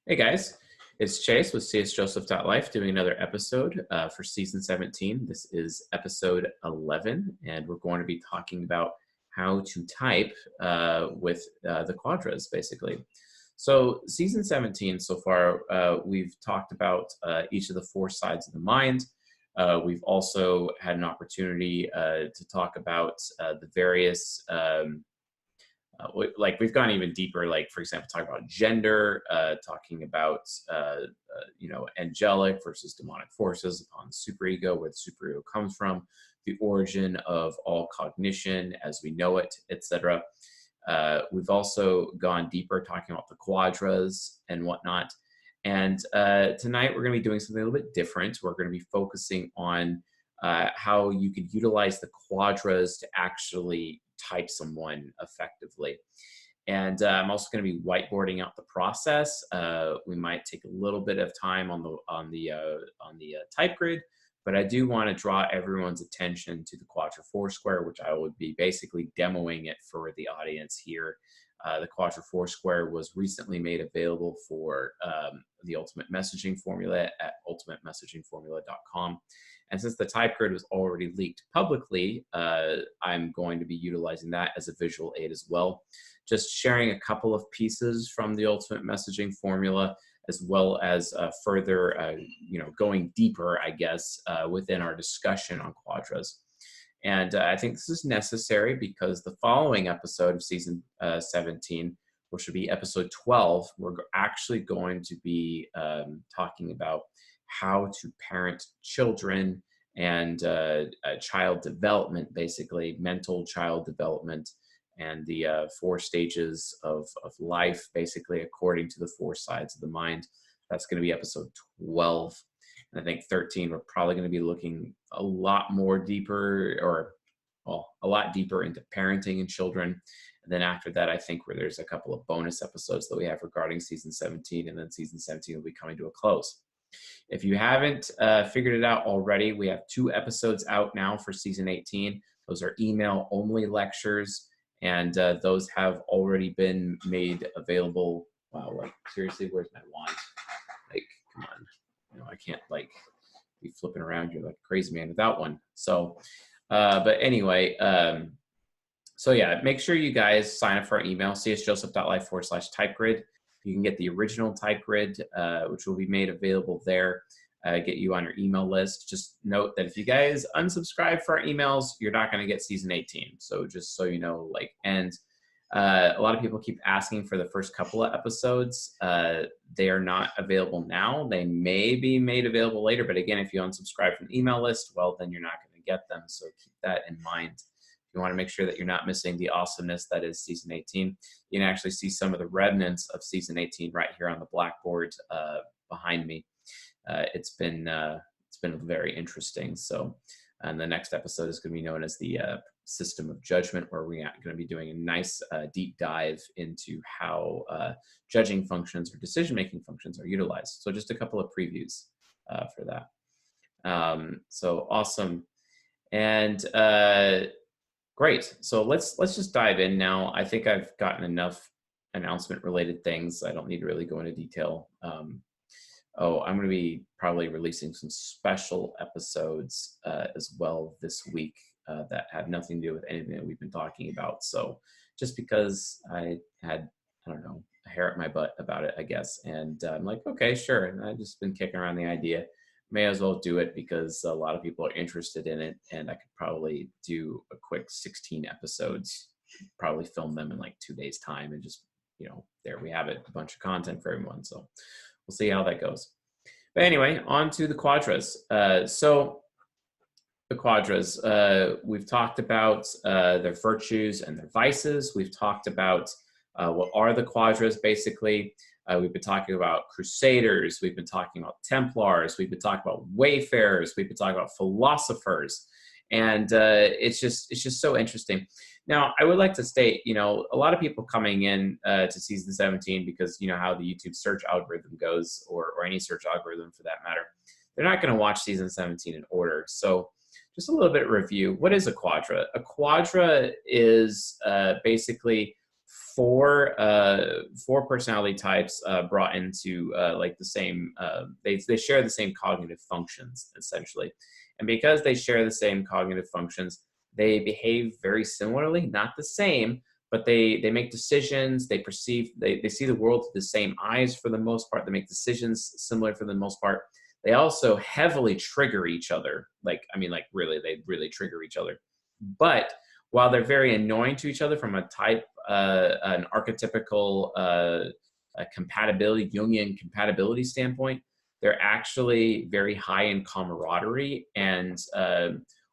Hey guys, it's Chase with csjoseph.life doing another episode for season 17. This is episode 11, and we're going to be talking about how to type with the Quadras, basically. So season 17 so far, we've talked about each of the four sides of the mind. We've also had an opportunity to talk about the various like we've gone even deeper, like for example talking about gender, talking about angelic versus demonic forces upon the superego, where the superego comes from, the origin of all cognition as we know it, etc. We've also gone deeper talking about the quadras and whatnot, and tonight we're going to be doing something a little bit different. We're going to be focusing on how you could utilize the quadras to actually type someone effectively. And I'm also going to be whiteboarding out the process. We might take a little bit of time on the type grid, but I do want to draw everyone's attention to the Quadra Foursquare, which I would be basically demoing it for the audience here. The Quadra Foursquare was recently made available for the Ultimate Messaging Formula at ultimatemessagingformula.com. And since the type grid was already leaked publicly, I'm going to be utilizing that as a visual aid as well. Just sharing a couple of pieces from the Ultimate Messaging Formula, as well as further, going deeper, I guess, within our discussion on Quadras. And I think this is necessary because the following episode of season 17, which would be episode 12, we're actually going to be talking about how to parent children and child development, basically mental child development, and the 4 stages of life, basically according to the 4 sides of the mind. That's going to be episode 12. And I think 13, we're probably going to be looking a lot more deeper, a lot deeper into parenting and children. And then after that, I think there's a couple of bonus episodes that we have regarding season 17, and then season 17 will be coming to a close. If you haven't figured it out already, we have 2 episodes out now for season 18. Those are email-only lectures, and those have already been made available. Wow, like seriously, where's my wand? Like, come on. I can't like be flipping around here like a crazy man without one. So, but anyway, so yeah, make sure you guys sign up for our email, csjoseph.life/typegrid. You can get the original type grid, which will be made available there, get you on your email list. Just note that if you guys unsubscribe for our emails, you're not going to get season 18. So just so you know, and a lot of people keep asking for the first couple of episodes. They are not available now. They may be made available later, but again, if you unsubscribe from the email list, well, then you're not going to get them. So keep that in mind. You want to make sure that you're not missing the awesomeness that is season 18. You can actually see some of the remnants of season 18 right here on the blackboard behind me. It's been very interesting. So, and the next episode is going to be known as the system of judgment, where we're going to be doing a nice deep dive into how judging functions or decision-making functions are utilized. So just a couple of previews for that. So awesome. And great. So let's just dive in now. I think I've gotten enough announcement related things. I don't need to really go into detail. I'm going to be probably releasing some special episodes as well this week that have nothing to do with anything that we've been talking about. So just because I had, I don't know, a hair at my butt about it, I guess. And I'm like, okay, sure. And I've just been kicking around the idea. May as well do it because a lot of people are interested in it, and I could probably do a quick 16 episodes, probably film them in like 2 days time, and just, there we have it, a bunch of content for everyone. So we'll see how that goes. But anyway, on to the quadras. So the quadras, we've talked about their virtues and their vices. We've talked about what are the quadras, basically. We've been talking about crusaders. We've been talking about Templars. We've been talking about wayfarers. We've been talking about philosophers. And it's just so interesting. Now, I would like to state, a lot of people coming in to season 17, because you know how the YouTube search algorithm goes, or any search algorithm for that matter, they're not going to watch season 17 in order. So just a little bit of review. What is a quadra? A quadra is basically four personality types brought into like the same. They share the same cognitive functions essentially, and because they share the same cognitive functions, they behave very similarly, not the same, but they make decisions. They perceive they see the world through the same eyes for the most part. They make decisions similar for the most part. They also heavily trigger each other. Like I mean, like really, they really trigger each other. But while they're very annoying to each other from a type, an archetypical compatibility, Jungian compatibility standpoint, they're actually very high in camaraderie. And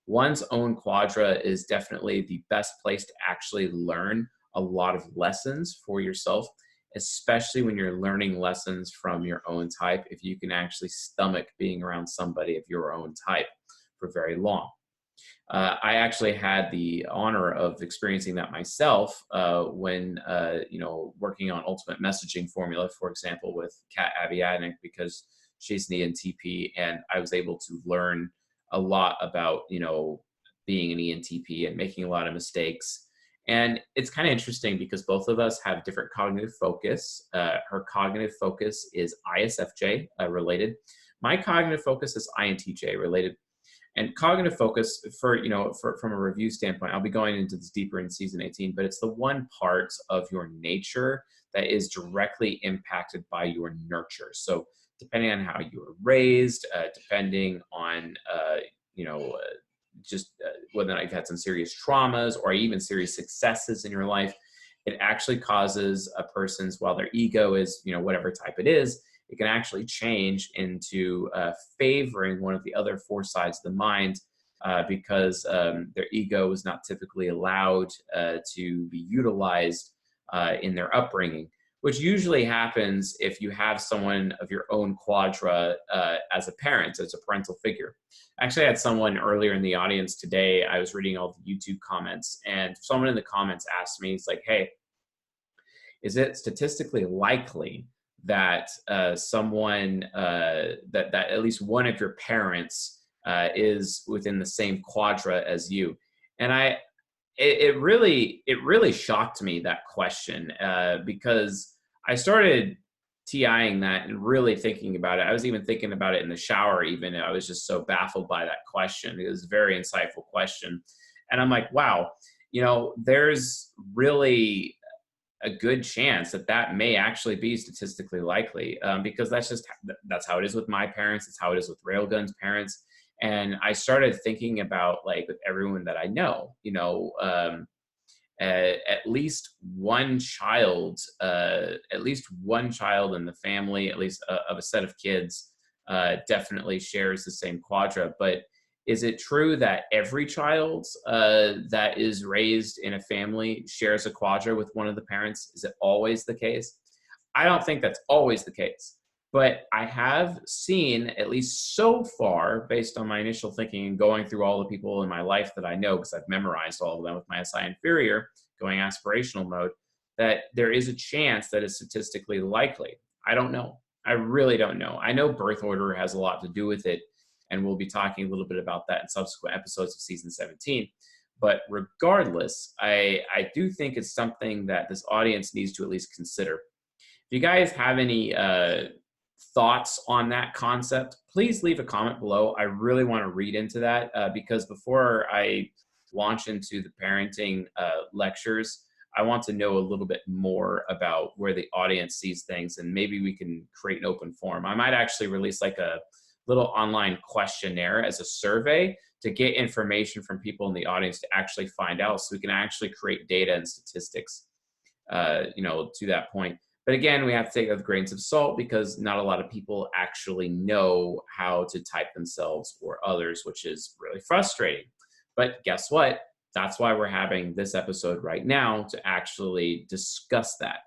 one's own quadra is definitely the best place to actually learn a lot of lessons for yourself, especially when you're learning lessons from your own type, if you can actually stomach being around somebody of your own type for very long. I actually had the honor of experiencing that myself when, working on ultimate messaging formula, for example, with Kat Abiadnik, because she's an ENTP, and I was able to learn a lot about, being an ENTP and making a lot of mistakes. And it's kind of interesting because both of us have different cognitive focus. Her cognitive focus is ISFJ related. My cognitive focus is INTJ related. And cognitive focus from a review standpoint, I'll be going into this deeper in season 18, but it's the one part of your nature that is directly impacted by your nurture. So depending on how you were raised, depending on, whether or not you've had some serious traumas or even serious successes in your life, it actually causes a person's, while their ego is, whatever type it is, it can actually change into favoring one of the other four sides of the mind because their ego is not typically allowed to be utilized in their upbringing, which usually happens if you have someone of your own quadra as a parent, as a parental figure. Actually, I had someone earlier in the audience today. I was reading all the YouTube comments, and someone in the comments asked me, it's like, hey, is it statistically likely that someone that at least one of your parents is within the same quadra as you? And it really shocked me, that question, because I started TIing that and really thinking about it. I was even thinking about it in the shower. Even I was just so baffled by that question. It was a very insightful question, and I'm like, wow, there's really a good chance that that may actually be statistically likely, because that's how it is with my parents. It's how it is with Railgun's parents. And I started thinking about, like, with everyone that I know, at least one child, in the family, at least of a set of kids, definitely shares the same quadra. But is it true that every child that is raised in a family shares a quadra with one of the parents? Is it always the case? I don't think that's always the case. But I have seen, at least so far, based on my initial thinking and going through all the people in my life that I know, because I've memorized all of them with my SI inferior, going aspirational mode, that there is a chance that it's statistically likely. I don't know. I really don't know. I know birth order has a lot to do with it, and we'll be talking a little bit about that in subsequent episodes of season 17. But regardless, I do think it's something that this audience needs to at least consider. If you guys have any thoughts on that concept, please leave a comment below. I really want to read into that because before I launch into the parenting lectures, I want to know a little bit more about where the audience sees things, and maybe we can create an open forum. I might actually release like a little online questionnaire as a survey to get information from people in the audience to actually find out, so we can actually create data and statistics, to that point. But again, we have to take it with grains of salt because not a lot of people actually know how to type themselves or others, which is really frustrating. But guess what? That's why we're having this episode right now, to actually discuss that.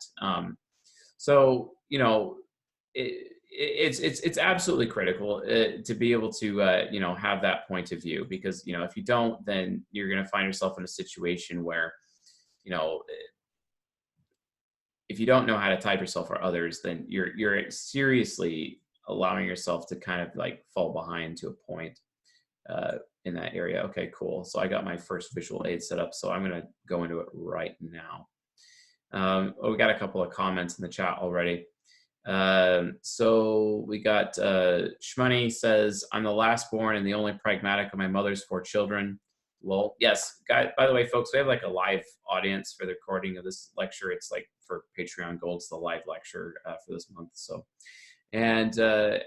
It's absolutely critical to be able to have that point of view, because if you don't, then you're going to find yourself in a situation where if you don't know how to type yourself or others, then you're seriously allowing yourself to kind of like fall behind to a point in that area. Okay, cool. So I got my first visual aid set up, so I'm going to go into it right now. Oh, we got a couple of comments in the chat already. So we got Shmoney says, I'm the last born and the only pragmatic of my mother's 4 children. Lol. Yes, guys, by the way, folks, we have like a live audience for the recording of this lecture. It's like for Patreon Gold, it's the live lecture for this month. So, and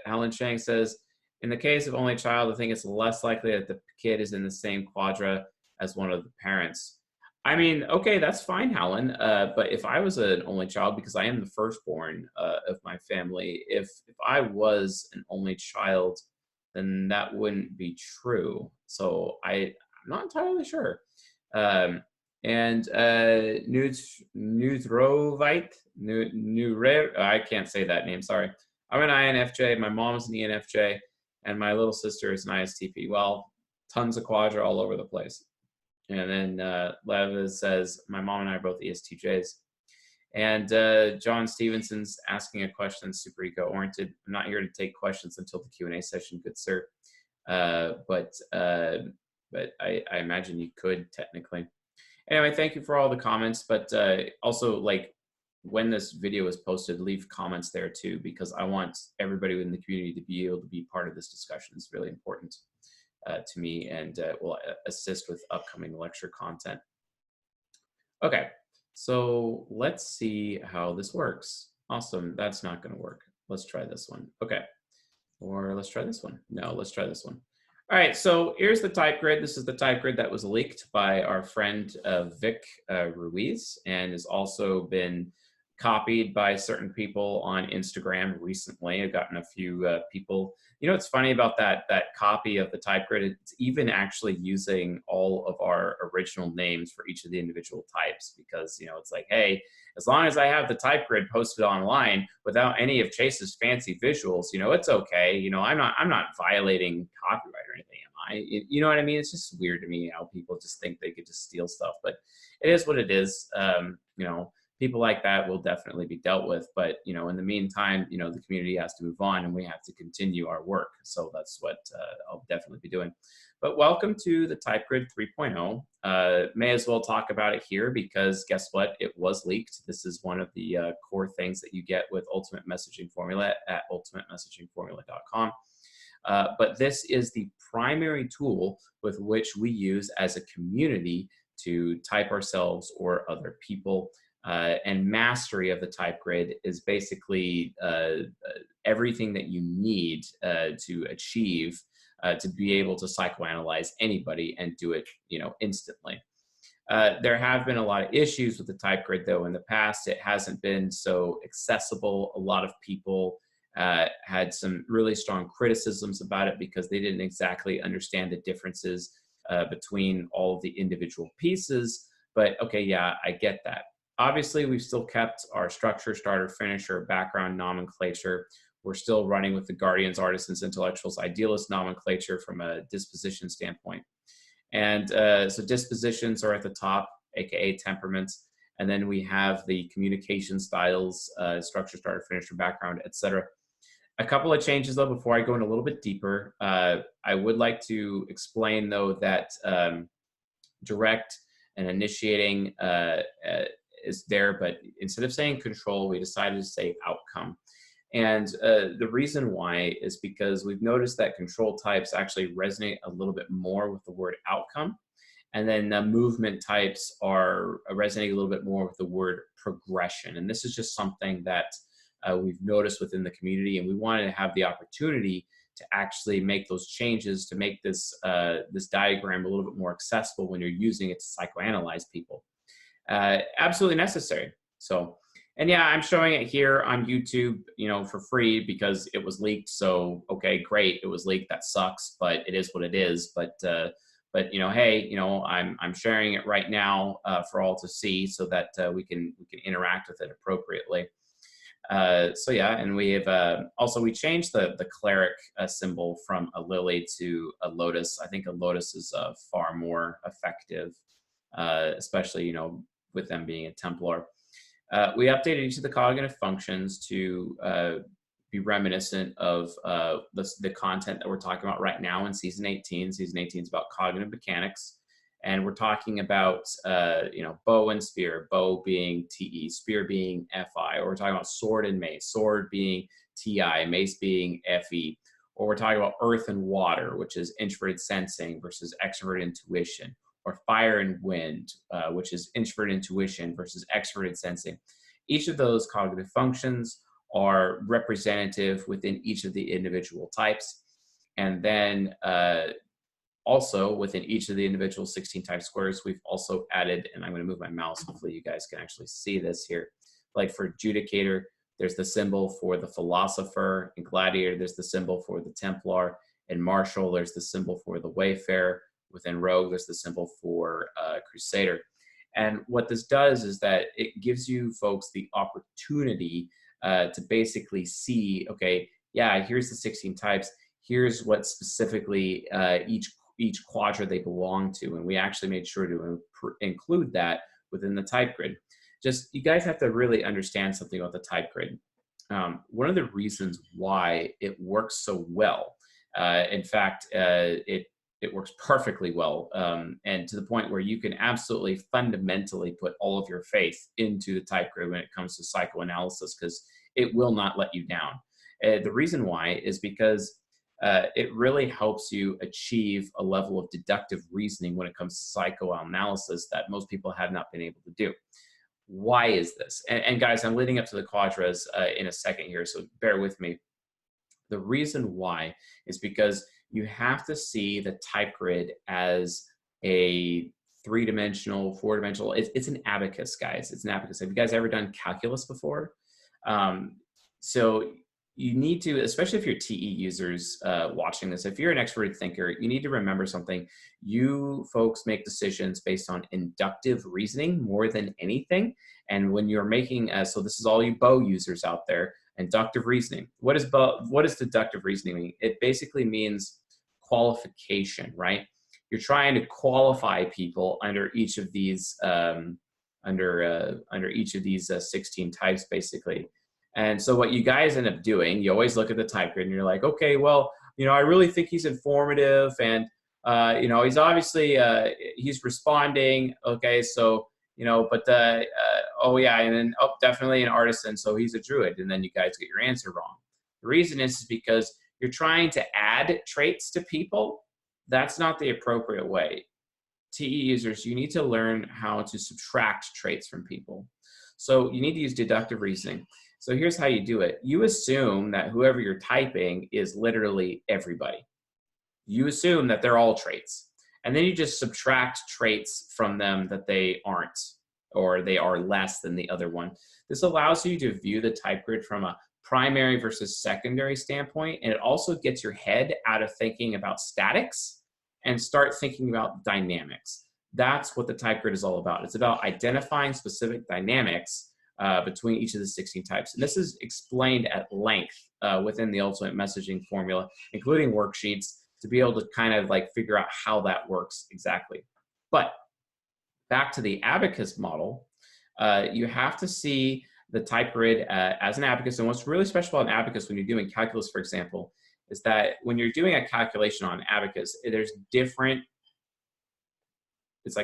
Alan Chang says, in the case of only child, I think it's less likely that the kid is in the same quadra as one of the parents. I mean, okay, that's fine, Helen. But if I was an only child, because I am the firstborn of my family, if I was an only child, then that wouldn't be true. So I'm not entirely sure. Um, and Newthrovite, I can't say that name. Sorry. I'm an INFJ. My mom's an ENFJ, and my little sister is an ISTP. Well, tons of quadra all over the place. And then Lev says, my mom and I are both ESTJs. And John Stevenson's asking a question, super ego-oriented. I'm not here to take questions until the Q&A session, good sir. But I imagine you could technically. Anyway, thank you for all the comments. But also, like, when this video is posted, leave comments there too, because I want everybody in the community to be able to be part of this discussion. It's really important to me, and will assist with upcoming lecture content. Okay, so let's see how this works. Awesome, that's not gonna work. Let's try this one. Okay, or let's try this one. No, let's try this one. All right, so here's the type grid. This is the type grid that was leaked by our friend Vic Ruiz, and has also been copied by certain people on Instagram recently. I've gotten a few people. You know what's funny about that copy of the type grid? It's even actually using all of our original names for each of the individual types, because it's like, hey, as long as I have the type grid posted online without any of Chase's fancy visuals, it's okay. I'm not violating copyright or anything, am I? You know what I mean? It's just weird to me how people just think they could just steal stuff, but it is what it is. People like that will definitely be dealt with. But, in the meantime, the community has to move on and we have to continue our work. So that's what I'll definitely be doing. But welcome to the Type Grid 3.0. May as well talk about it here because guess what? It was leaked. This is one of the core things that you get with Ultimate Messaging Formula at ultimatemessagingformula.com. But this is the primary tool with which we use as a community to type ourselves or other people. And mastery of the type grid is basically everything that you need to achieve to be able to psychoanalyze anybody and do it, instantly. There have been a lot of issues with the type grid, though, in the past. It hasn't been so accessible. A lot of people had some really strong criticisms about it because they didn't exactly understand the differences between all of the individual pieces. But okay, yeah, I get that. Obviously, we've still kept our structure, starter, finisher, background nomenclature. We're still running with the guardians, artisans, intellectuals, idealists nomenclature from a disposition standpoint. And so dispositions are at the top, aka temperaments. And then we have the communication styles, structure, starter, finisher, background, etc. A couple of changes, though, before I go in a little bit deeper. I would like to explain, though, that direct and initiating is there, but instead of saying control, we decided to say outcome. And the reason why is because we've noticed that control types actually resonate a little bit more with the word outcome. And then the movement types are resonating a little bit more with the word progression. And this is just something that we've noticed within the community, and we wanted to have the opportunity to actually make those changes to make this this diagram a little bit more accessible when you're using it to psychoanalyze people. Absolutely necessary. So, and yeah, I'm showing it here on YouTube, for free because it was leaked. So, okay, great, it was leaked. That sucks, but it is what it is. But hey, I'm sharing it right now for all to see so that we can interact with it appropriately. So yeah, and we have also we changed the cleric symbol from a lily to a lotus. I think a lotus is far more effective, especially with them being a Templar. We updated each of the cognitive functions to be reminiscent of the content that we're talking about right now in season 18. Season 18 is about cognitive mechanics. And we're talking about, bow and spear, bow being TE, spear being FI, or we're talking about sword and mace, sword being TI, mace being FE, or we're talking about earth and water, which is introverted sensing versus extroverted intuition, or fire and wind, which is introverted intuition versus extroverted sensing. Each of those cognitive functions are representative within each of the individual types. And then also within each of the individual 16 type squares, we've also added, and I'm going to move my mouse, hopefully you guys can actually see this here. Like for adjudicator, there's the symbol for the philosopher. In gladiator, there's the symbol for the Templar. In martial, there's the symbol for the wayfarer. Within rogue, there's the symbol for crusader. And what this does is that it gives you folks the opportunity to basically see, okay, yeah, here's the 16 types. Here's what specifically each quadra they belong to. And we actually made sure to include that within the type grid. Just, you guys have to really understand something about the type grid. One of the reasons why it works so well, in fact, it works perfectly well, and to the point where you can absolutely fundamentally put all of your faith into the type grid when it comes to psychoanalysis, because it will not let you down. The reason why is because it really helps you achieve a level of deductive reasoning when it comes to psychoanalysis that most people have not been able to do. Why is this? And guys, I'm leading up to the quadras in a second here, so bear with me. The reason why is because you have to see the type grid as a three-dimensional, four-dimensional, it's an abacus, guys. It's an abacus. Have you guys ever done calculus before? So you need to, especially if you're TE users watching this, if you're an extroverted thinker, you need to remember something. You folks make decisions based on inductive reasoning more than anything. And when you're making, so this is all you bow users out there, inductive reasoning. What does deductive reasoning mean? It basically means qualification, right? You're trying to qualify people under each of these, under each of these 16 types, basically. And so what you guys end up doing, you always look at the type grid and you're like, okay, well, I really think he's informative, and he's obviously he's responding. Okay, so but oh yeah, and then definitely an artisan, so he's a druid, and then you guys get your answer wrong. The reason is because you're trying to add traits to people. That's not the appropriate way. TE users, you need to learn how to subtract traits from people. So you need to use deductive reasoning. So here's how you do it. You assume that whoever you're typing is literally everybody. You assume that they're all traits. And then you just subtract traits from them that they aren't, or they are less than the other one. This allows you to view the type grid from a primary versus secondary standpoint. And it also gets your head out of thinking about statics and start thinking about dynamics. That's what the type grid is all about. It's about identifying specific dynamics between each of the 16 types. And this is explained at length within the Ultimate Messaging Formula, including worksheets, to be able to kind of like figure out how that works exactly. But back to the abacus model, you have to see the type grid as an abacus. And what's really special about an abacus when you're doing calculus, for example, is that when you're doing a calculation on abacus, there's different, it's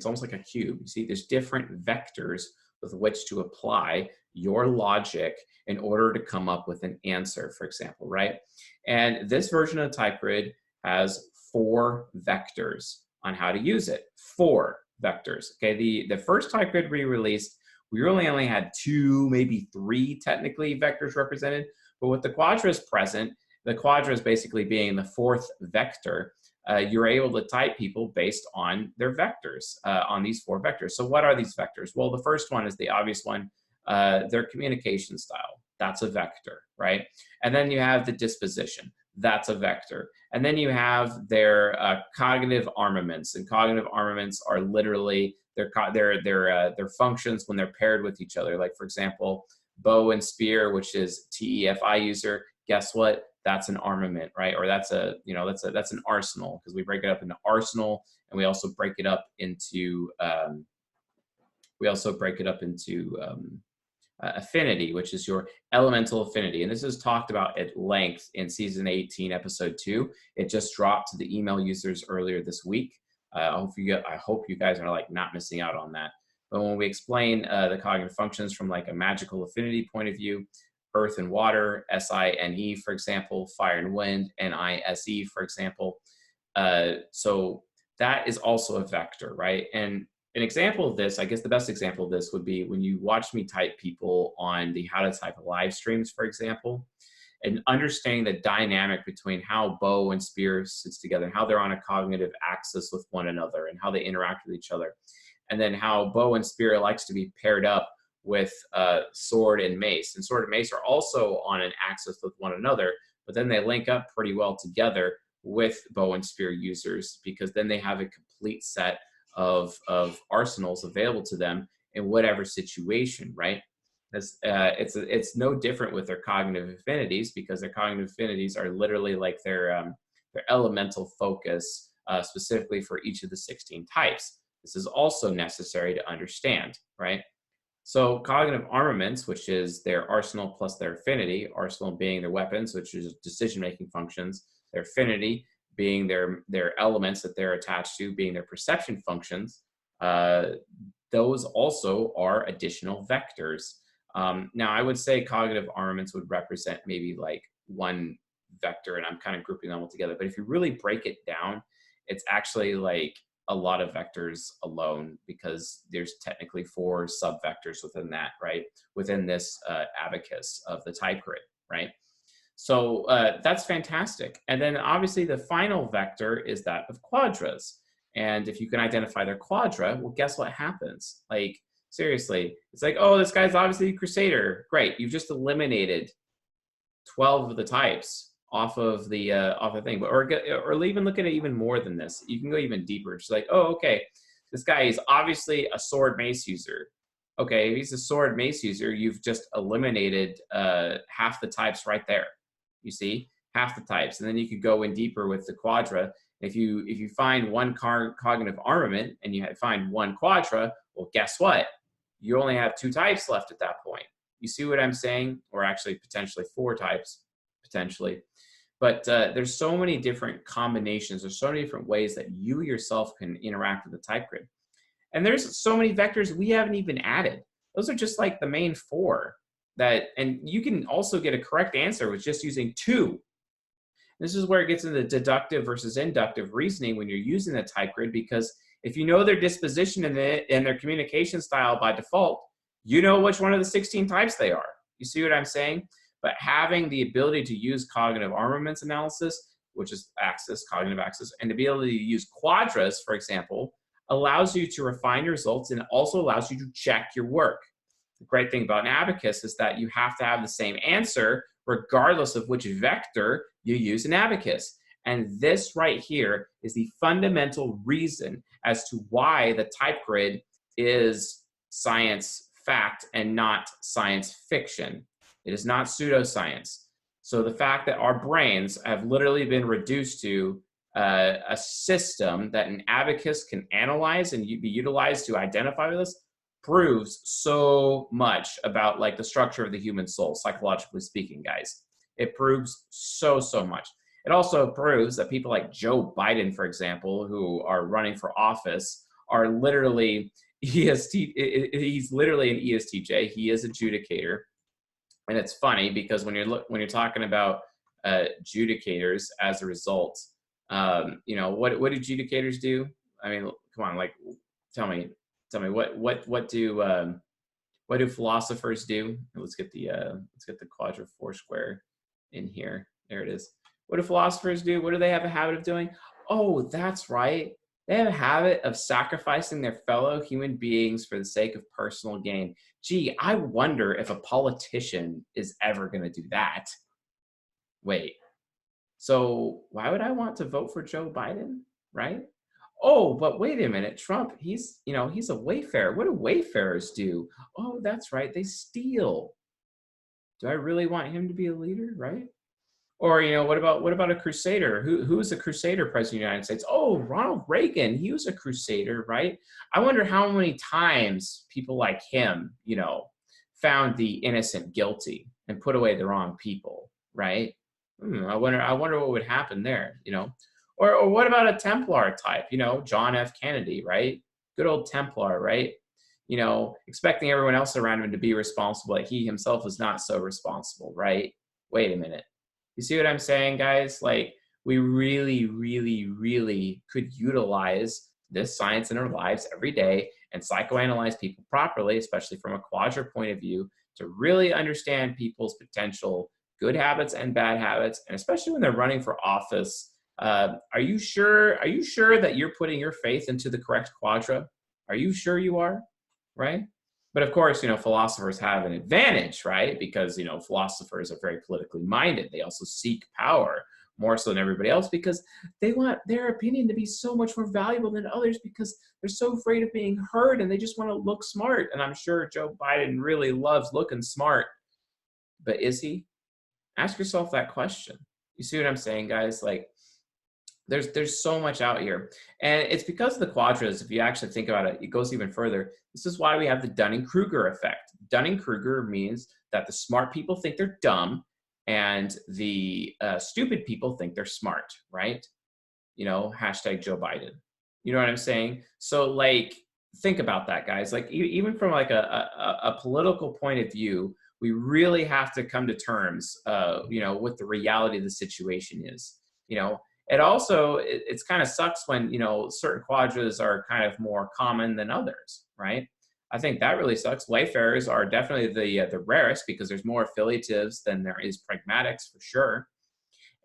almost like a cube. You see, there's different vectors with which to apply your logic in order to come up with an answer, for example, right? And this version of the type grid has 4 vectors on how to use it. 4 vectors. Okay, the first type grid we released, we really only had 2, maybe 3 technically vectors represented. But with the quadras present, the quadras basically being the 4th vector, you're able to type people based on their vectors, on these 4 vectors. So what are these vectors? Well, the first one is the obvious one, their communication style. That's a vector, right? And then you have the disposition. That's a vector. And then you have their cognitive armaments. And cognitive armaments are literally their functions when they're paired with each other. Like, for example, bow and spear, which is TEFI user. Guess what? That's an armament, right? Or that's a, that's an arsenal, because we break it up into arsenal, and we also break it up into affinity, which is your elemental affinity. And this is talked about at length in season 18, episode 2. It just dropped to the email users earlier this week. I hope you guys are like not missing out on that. But when we explain the cognitive functions from like a magical affinity point of view, earth and water, SINE, for example, fire and wind, NISE, for example. So that is also a vector, right? And an example of this, I guess the best example of this would be when you watch me type people on the How to Type live streams, for example, and understanding the dynamic between how bow and spear sits together, how they're on a cognitive axis with one another and how they interact with each other. And then how bow and spear likes to be paired up with sword and mace. And sword and mace are also on an axis with one another, but then they link up pretty well together with bow and spear users because then they have a complete set of arsenals available to them in whatever situation, right? It's no different with their cognitive affinities because their cognitive affinities are literally like their elemental focus specifically for each of the 16 types. This is also necessary to understand, right? So cognitive armaments, which is their arsenal plus their affinity, arsenal being their weapons, which is decision-making functions, their affinity being their elements that they're attached to, being their perception functions, those also are additional vectors. Now, I would say cognitive armaments would represent maybe like one vector, and I'm kind of grouping them all together. But if you really break it down, it's actually like a lot of vectors alone because there's technically 4 subvectors within that, right? Within this abacus of the type grid, right? So that's fantastic. And then obviously the final vector is that of quadras. And if you can identify their quadra, well, guess what happens? Like, seriously, it's like, oh, this guy's obviously a crusader. Great, you've just eliminated 12 of the types off of the thing. But or even look at it even more than this. You can go even deeper. It's like, oh, okay, this guy is obviously a sword mace user. Okay, if he's a sword mace user, you've just eliminated half the types right there. You see, half the types, and then you could go in deeper with the quadra. If you find one cognitive armament and you find one quadra, well, guess what? You only have 2 types left at that point. You see what I'm saying? Or actually potentially 4 types, potentially. But there's so many different combinations. There's so many different ways that you yourself can interact with the type grid. And there's so many vectors we haven't even added. Those are just like the main 4 that, and you can also get a correct answer with just using 2. This is where it gets into deductive versus inductive reasoning when you're using the type grid, because if you know their disposition and their communication style by default, you know which one of the 16 types they are. You see what I'm saying? But having the ability to use cognitive armaments analysis, which is axis, cognitive axis, and the ability to use quadras, for example, allows you to refine your results and also allows you to check your work. The great thing about an abacus is that you have to have the same answer regardless of which vector you use in abacus. And this right here is the fundamental reason as to why the type grid is science fact and not science fiction. It is not pseudoscience. So the fact that our brains have literally been reduced to a system that an abacus can analyze and be utilized to identify with us proves so much about like the structure of the human soul, psychologically speaking, guys. It proves so much. It also proves that people like Joe Biden, for example, who are running for office, are literally he's literally an ESTJ. He is adjudicator. And it's funny because when you're talking about adjudicators as a result, you know, what do adjudicators do? I mean, come on, like, tell me what do philosophers do? Let's get the Quadra Foursquare in here. There it is. What do philosophers do? What do they have a habit of doing? Oh, that's right. They have a habit of sacrificing their fellow human beings for the sake of personal gain. Gee, I wonder if a politician is ever going to do that. Wait, so why would I want to vote for Joe Biden, right? Oh, but wait a minute, Trump, he's a wayfarer. What do wayfarers do? Oh, that's right, they steal. Do I really want him to be a leader, right? Or, what about a crusader? Who's a crusader president of the United States? Oh, Ronald Reagan, he was a crusader, right? I wonder how many times people like him, found the innocent guilty and put away the wrong people, right? I wonder what would happen there, Or what about a Templar type? You know, John F. Kennedy, right? Good old Templar, right? You know, expecting everyone else around him to be responsible, but he himself was not so responsible, right? Wait a minute. You see what I'm saying, guys? Like, we really, really, really could utilize this science in our lives every day and psychoanalyze people properly, especially from a Quadra point of view, to really understand people's potential good habits and bad habits, and especially when they're running for office. Are you sure? Are you sure that you're putting your faith into the correct Quadra? Are you sure you are? Right? But of course, you know, philosophers have an advantage, right? Because, you know, philosophers are very politically minded. They also seek power more so than everybody else because they want their opinion to be so much more valuable than others because they're so afraid of being heard and they just want to look smart. And I'm sure Joe Biden really loves looking smart, but is he? Ask yourself that question. You see what I'm saying, guys? Like, there's so much out here, and it's because of the Quadras. If you actually think about it, it goes even further. This is why we have the Dunning-Kruger effect. Dunning-Kruger means that the smart people think they're dumb, and the stupid people think they're smart, right? You know, hashtag Joe Biden. You know what I'm saying? So, like, think about that, guys. Like, even from like a political point of view, we really have to come to terms, you know, with the reality of the situation is. You know, it also it's kind of sucks when, you know, certain Quadras are kind of more common than others, right? I think that really sucks. Wayfarers are definitely the rarest because there's more affiliatives than there is pragmatics for sure,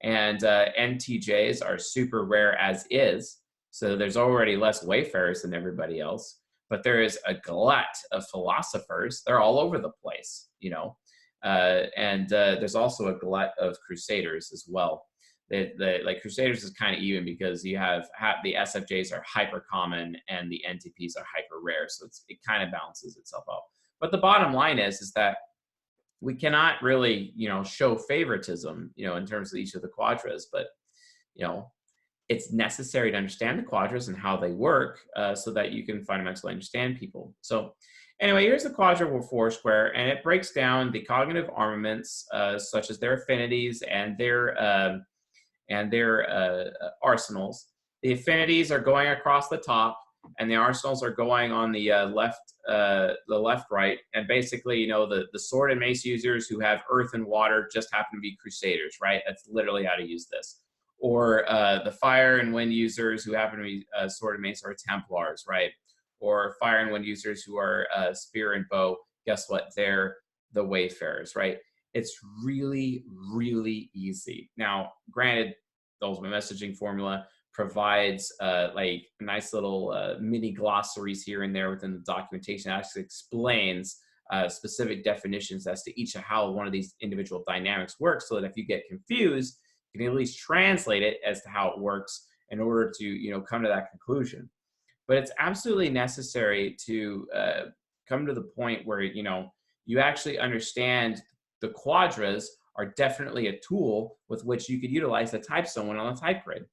and NTJs are super rare as is. So there's already less wayfarers than everybody else, but there is a glut of philosophers. They're all over the place, you know, and there's also a glut of crusaders as well. Like crusaders is kind of even because you have the SFJs are hyper common and the NTPs are hyper rare, so it kind of balances itself out. But the bottom line is that we cannot really, you know, show favoritism, you know, in terms of each of the Quadras, but, you know, it's necessary to understand the Quadras and how they work so that you can fundamentally understand people. So anyway, here's the Quadra Foursquare, and it breaks down the cognitive armaments such as their affinities and their arsenals. The affinities are going across the top, and the arsenals are going on the left, right, and basically, you know, the sword and mace users who have earth and water just happen to be crusaders, right? That's literally how to use this. Or the fire and wind users who happen to be sword and mace are Templars, right? Or fire and wind users who are spear and bow. Guess what? They're the Wayfarers, right? It's really, really easy. Now, granted, the ultimate messaging formula provides like nice little mini glossaries here and there within the documentation. It actually explains specific definitions as to each of how one of these individual dynamics works, so that if you get confused, you can at least translate it as to how it works in order to, you know, come to that conclusion. But it's absolutely necessary to come to the point where, you know, you actually understand the Quadras are definitely a tool with which you could utilize to type someone on a type grid.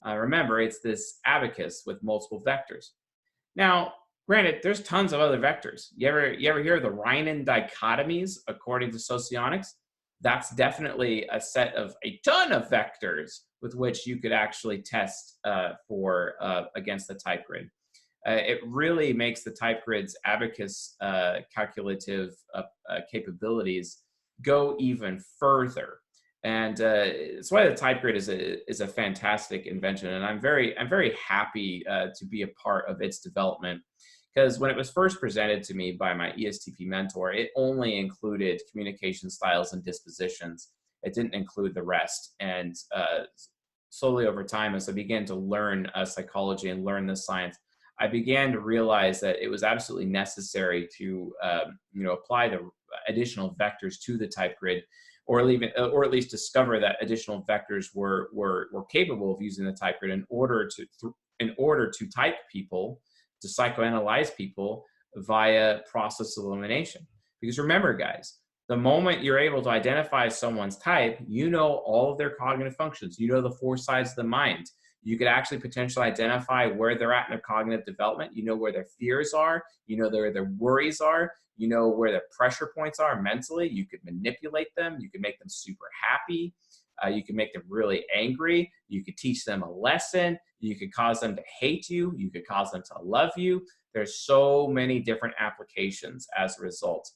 Remember, it's this abacus with multiple vectors. Now, granted, there's tons of other vectors. You ever hear of the Riemann dichotomies according to socionics? That's definitely a set of a ton of vectors with which you could actually test for against the type grid. It really makes the type grid's abacus calculative capabilities go even further. And it's why the type grid is a fantastic invention, and I'm very happy to be a part of its development. Because when it was first presented to me by my ESTP mentor, it only included communication styles and dispositions. It didn't include the rest. And slowly over time, as I began to learn psychology and learn the science, I began to realize that it was absolutely necessary to you know, apply the additional vectors to the type grid, or at least discover that additional vectors were capable of using the type grid in order to type people, to psychoanalyze people via process elimination. Because remember, guys, the moment you're able to identify someone's type, you know all of their cognitive functions. You know the four sides of the mind. You could actually potentially identify where they're at in their cognitive development. You know where their fears are. You know where their worries are. You know where their pressure points are mentally. You could manipulate them. You could make them super happy. You can make them really angry. You could teach them a lesson. You could cause them to hate you. You could cause them to love you. There's so many different applications as a result.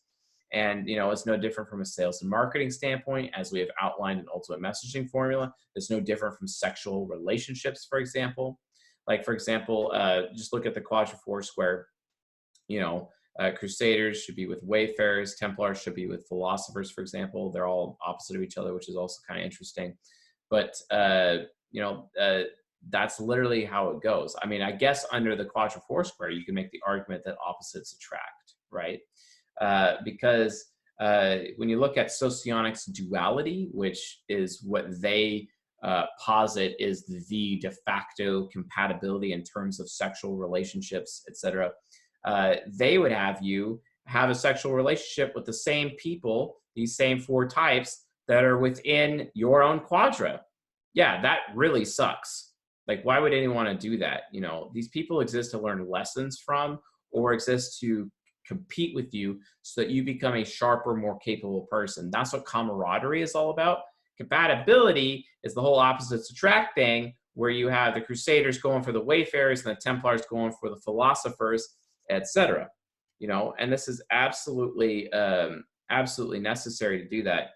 And it's no different from a sales and marketing standpoint, as we have outlined in Ultimate Messaging Formula. It's no different from sexual relationships, for example. Like, for example, just look at the Quadra Foursquare. Crusaders should be with wayfarers. Templars should be with philosophers, for example. They're all opposite of each other, which is also kind of interesting. But, that's literally how it goes. I mean, I guess under the Quadra Foursquare, you can make the argument that opposites attract, right? Because when you look at Socionics duality, which is what they posit is the de facto compatibility in terms of sexual relationships, etc., they would have you have a sexual relationship with the same people, these same 4 types that are within your own quadra. Yeah, that really sucks. Like, why would anyone want to do that? These people exist to learn lessons from, or exist to compete with you so that you become a sharper, more capable person. That's what camaraderie is all about. Compatibility is the whole opposites attract thing, where you have the Crusaders going for the wayfarers and the Templars going for the philosophers, etc. And this is absolutely absolutely necessary to do that.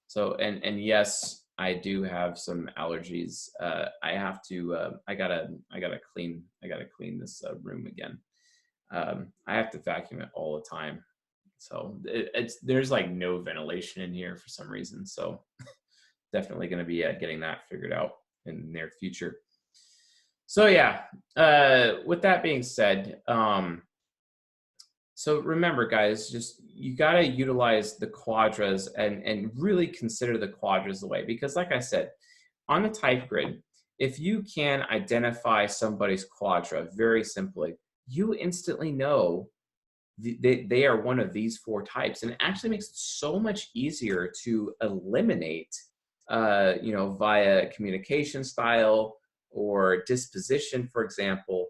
So yes, I do have some allergies. I have to I gotta clean this room again. I have to vacuum it all the time. So there's like no ventilation in here for some reason. So definitely going to be getting that figured out in the near future. So yeah, with that being said, so remember, guys, just you got to utilize the quadras and really consider the quadras the way, because like I said, on the type grid, if you can identify somebody's quadra very simply, you instantly know they are one of these 4 types, and it actually makes it so much easier to eliminate, via communication style or disposition, for example.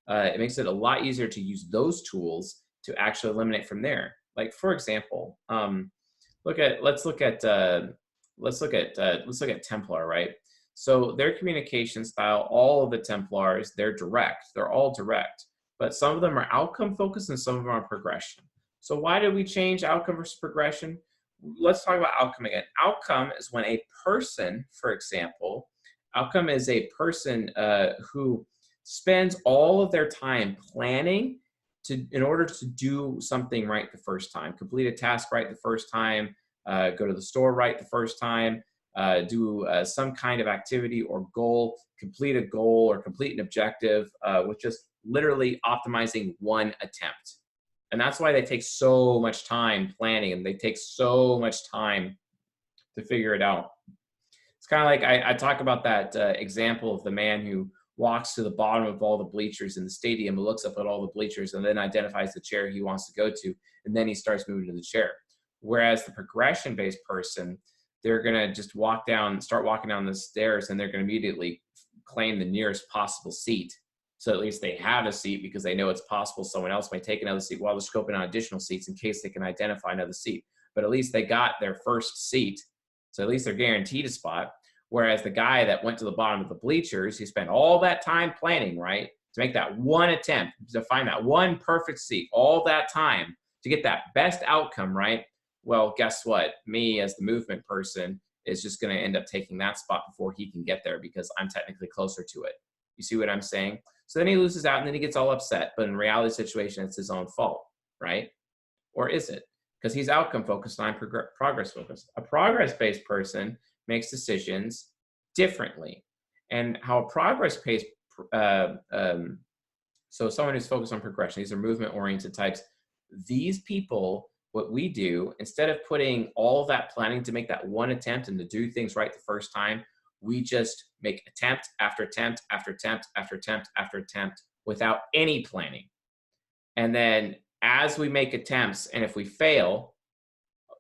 It makes it a lot easier to use those tools to actually eliminate from there. Like, for example, let's look at Templar, right? So their communication style, all of the Templars, they're all direct. But some of them are outcome focused and some of them are progression. So why did we change outcome versus progression? Let's talk about outcome again. Outcome is when a person, for example, outcome is a person who spends all of their time planning in order to do something right the first time, complete a task right the first time, go to the store right the first time, do some kind of activity or goal, complete a goal or complete an objective with just literally optimizing one attempt. And that's why they take so much time planning, and they take so much time to figure it out. It's kind of like I talk about that example of the man who walks to the bottom of all the bleachers in the stadium, looks up at all the bleachers, and then identifies the chair he wants to go to, and then he starts moving to the chair. Whereas the progression-based person, they're going to just start walking down the stairs, and they're going to immediately claim the nearest possible seat. So at least they have a seat, because they know it's possible someone else might take another seat while they're scoping out additional seats in case they can identify another seat. But at least they got their first seat. So at least they're guaranteed a spot. Whereas the guy that went to the bottom of the bleachers, he spent all that time planning, right, to make that one attempt, to find that one perfect seat, all that time to get that best outcome, right? Well, guess what? Me, as the movement person, is just going to end up taking that spot before he can get there, because I'm technically closer to it. You see what I'm saying? So then he loses out, and then he gets all upset. But in reality situation, it's his own fault, right? Or is it? Because he's outcome focused, and I'm progress focused. A progress-based person makes decisions differently. And how a progress-based, so someone who's focused on progression, these are movement-oriented types. These people, what we do, instead of putting all of that planning to make that one attempt and to do things right the first time, we just make attempt after attempt after attempt after attempt after attempt without any planning. And then as we make attempts, and if we fail,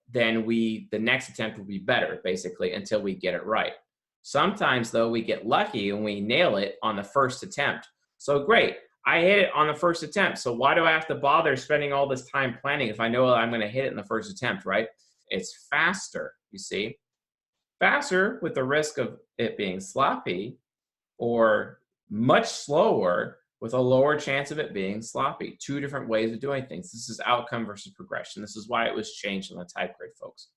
then the next attempt will be better, basically, until we get it right. Sometimes, though, we get lucky and we nail it on the first attempt. So great, I hit it on the first attempt. So why do I have to bother spending all this time planning if I know I'm going to hit it in the first attempt, right? It's faster, you see. faster with the risk of it being sloppy, or much slower with a lower chance of it being sloppy. Two different ways of doing things. This is outcome versus progression. This is why it was changed on the type grid, folks.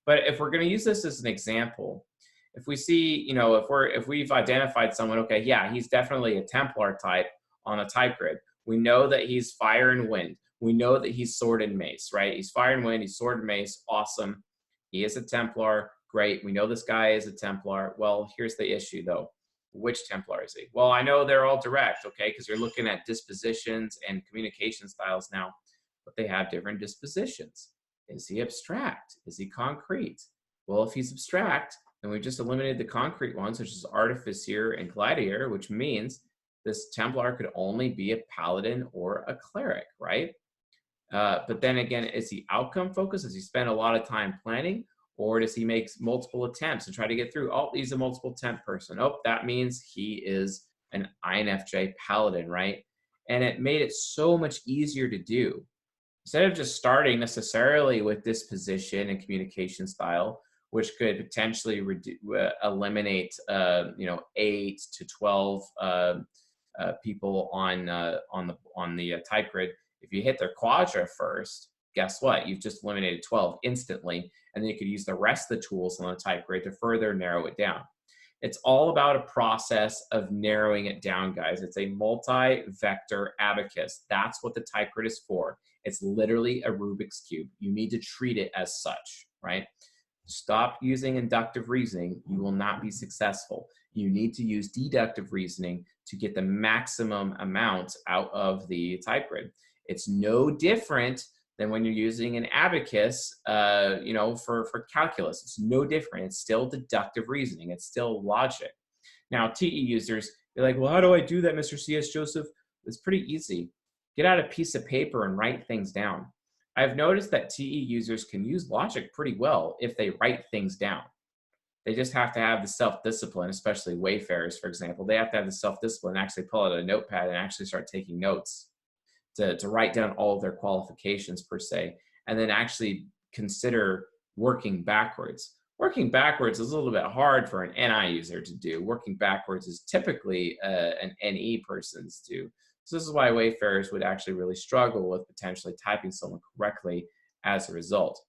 But if we're going to use this as an example, if we see, if we've identified someone, okay, yeah, he's definitely a Templar type on a type grid. We know that he's fire and wind. We know that he's sword and mace, right? He's fire and wind, he's sword and mace, awesome. He is a Templar, great. We know this guy is a Templar. Well, here's the issue though. Which Templar is he? Well, I know they're all direct, okay, because you're looking at dispositions and communication styles now, but they have different dispositions. Is he abstract? Is he concrete? Well, if he's abstract, then we just eliminated the concrete ones, which is Artificier and Gladiator, which means this Templar could only be a Paladin or a Cleric, right? But then again, is he outcome focused? Does he spend a lot of time planning? Or does he make multiple attempts to try to get through? Oh, he's a multiple attempt person. Oh, that means he is an INFJ Paladin, right? And it made it so much easier to do. Instead of just starting necessarily with disposition and communication style, which could potentially eliminate, 8 to 12 people on the type grid. If you hit their quadra first, guess what? You've just eliminated 12 instantly, and then you could use the rest of the tools on the type grid to further narrow it down. It's all about a process of narrowing it down, guys. It's a multi-vector abacus. That's what the type grid is for. It's literally a Rubik's Cube. You need to treat it as such, right? Stop using inductive reasoning. You will not be successful. You need to use deductive reasoning to get the maximum amount out of the type grid. It's no different than when you're using an abacus, for calculus. It's no different. It's still deductive reasoning. It's still logic. Now, TE users, you're like, well, how do I do that, Mr. C.S. Joseph? It's pretty easy. Get out a piece of paper and write things down. I've noticed that TE users can use logic pretty well if they write things down. They just have to have the self-discipline, especially wayfarers, for example. They have to have the self-discipline and actually pull out a notepad and actually start taking notes to write down all of their qualifications per se, and then actually consider working backwards. Working backwards is a little bit hard for an NI user to do. Working backwards is typically an NE person's do. So this is why wayfarers would actually really struggle with potentially typing someone correctly as a result.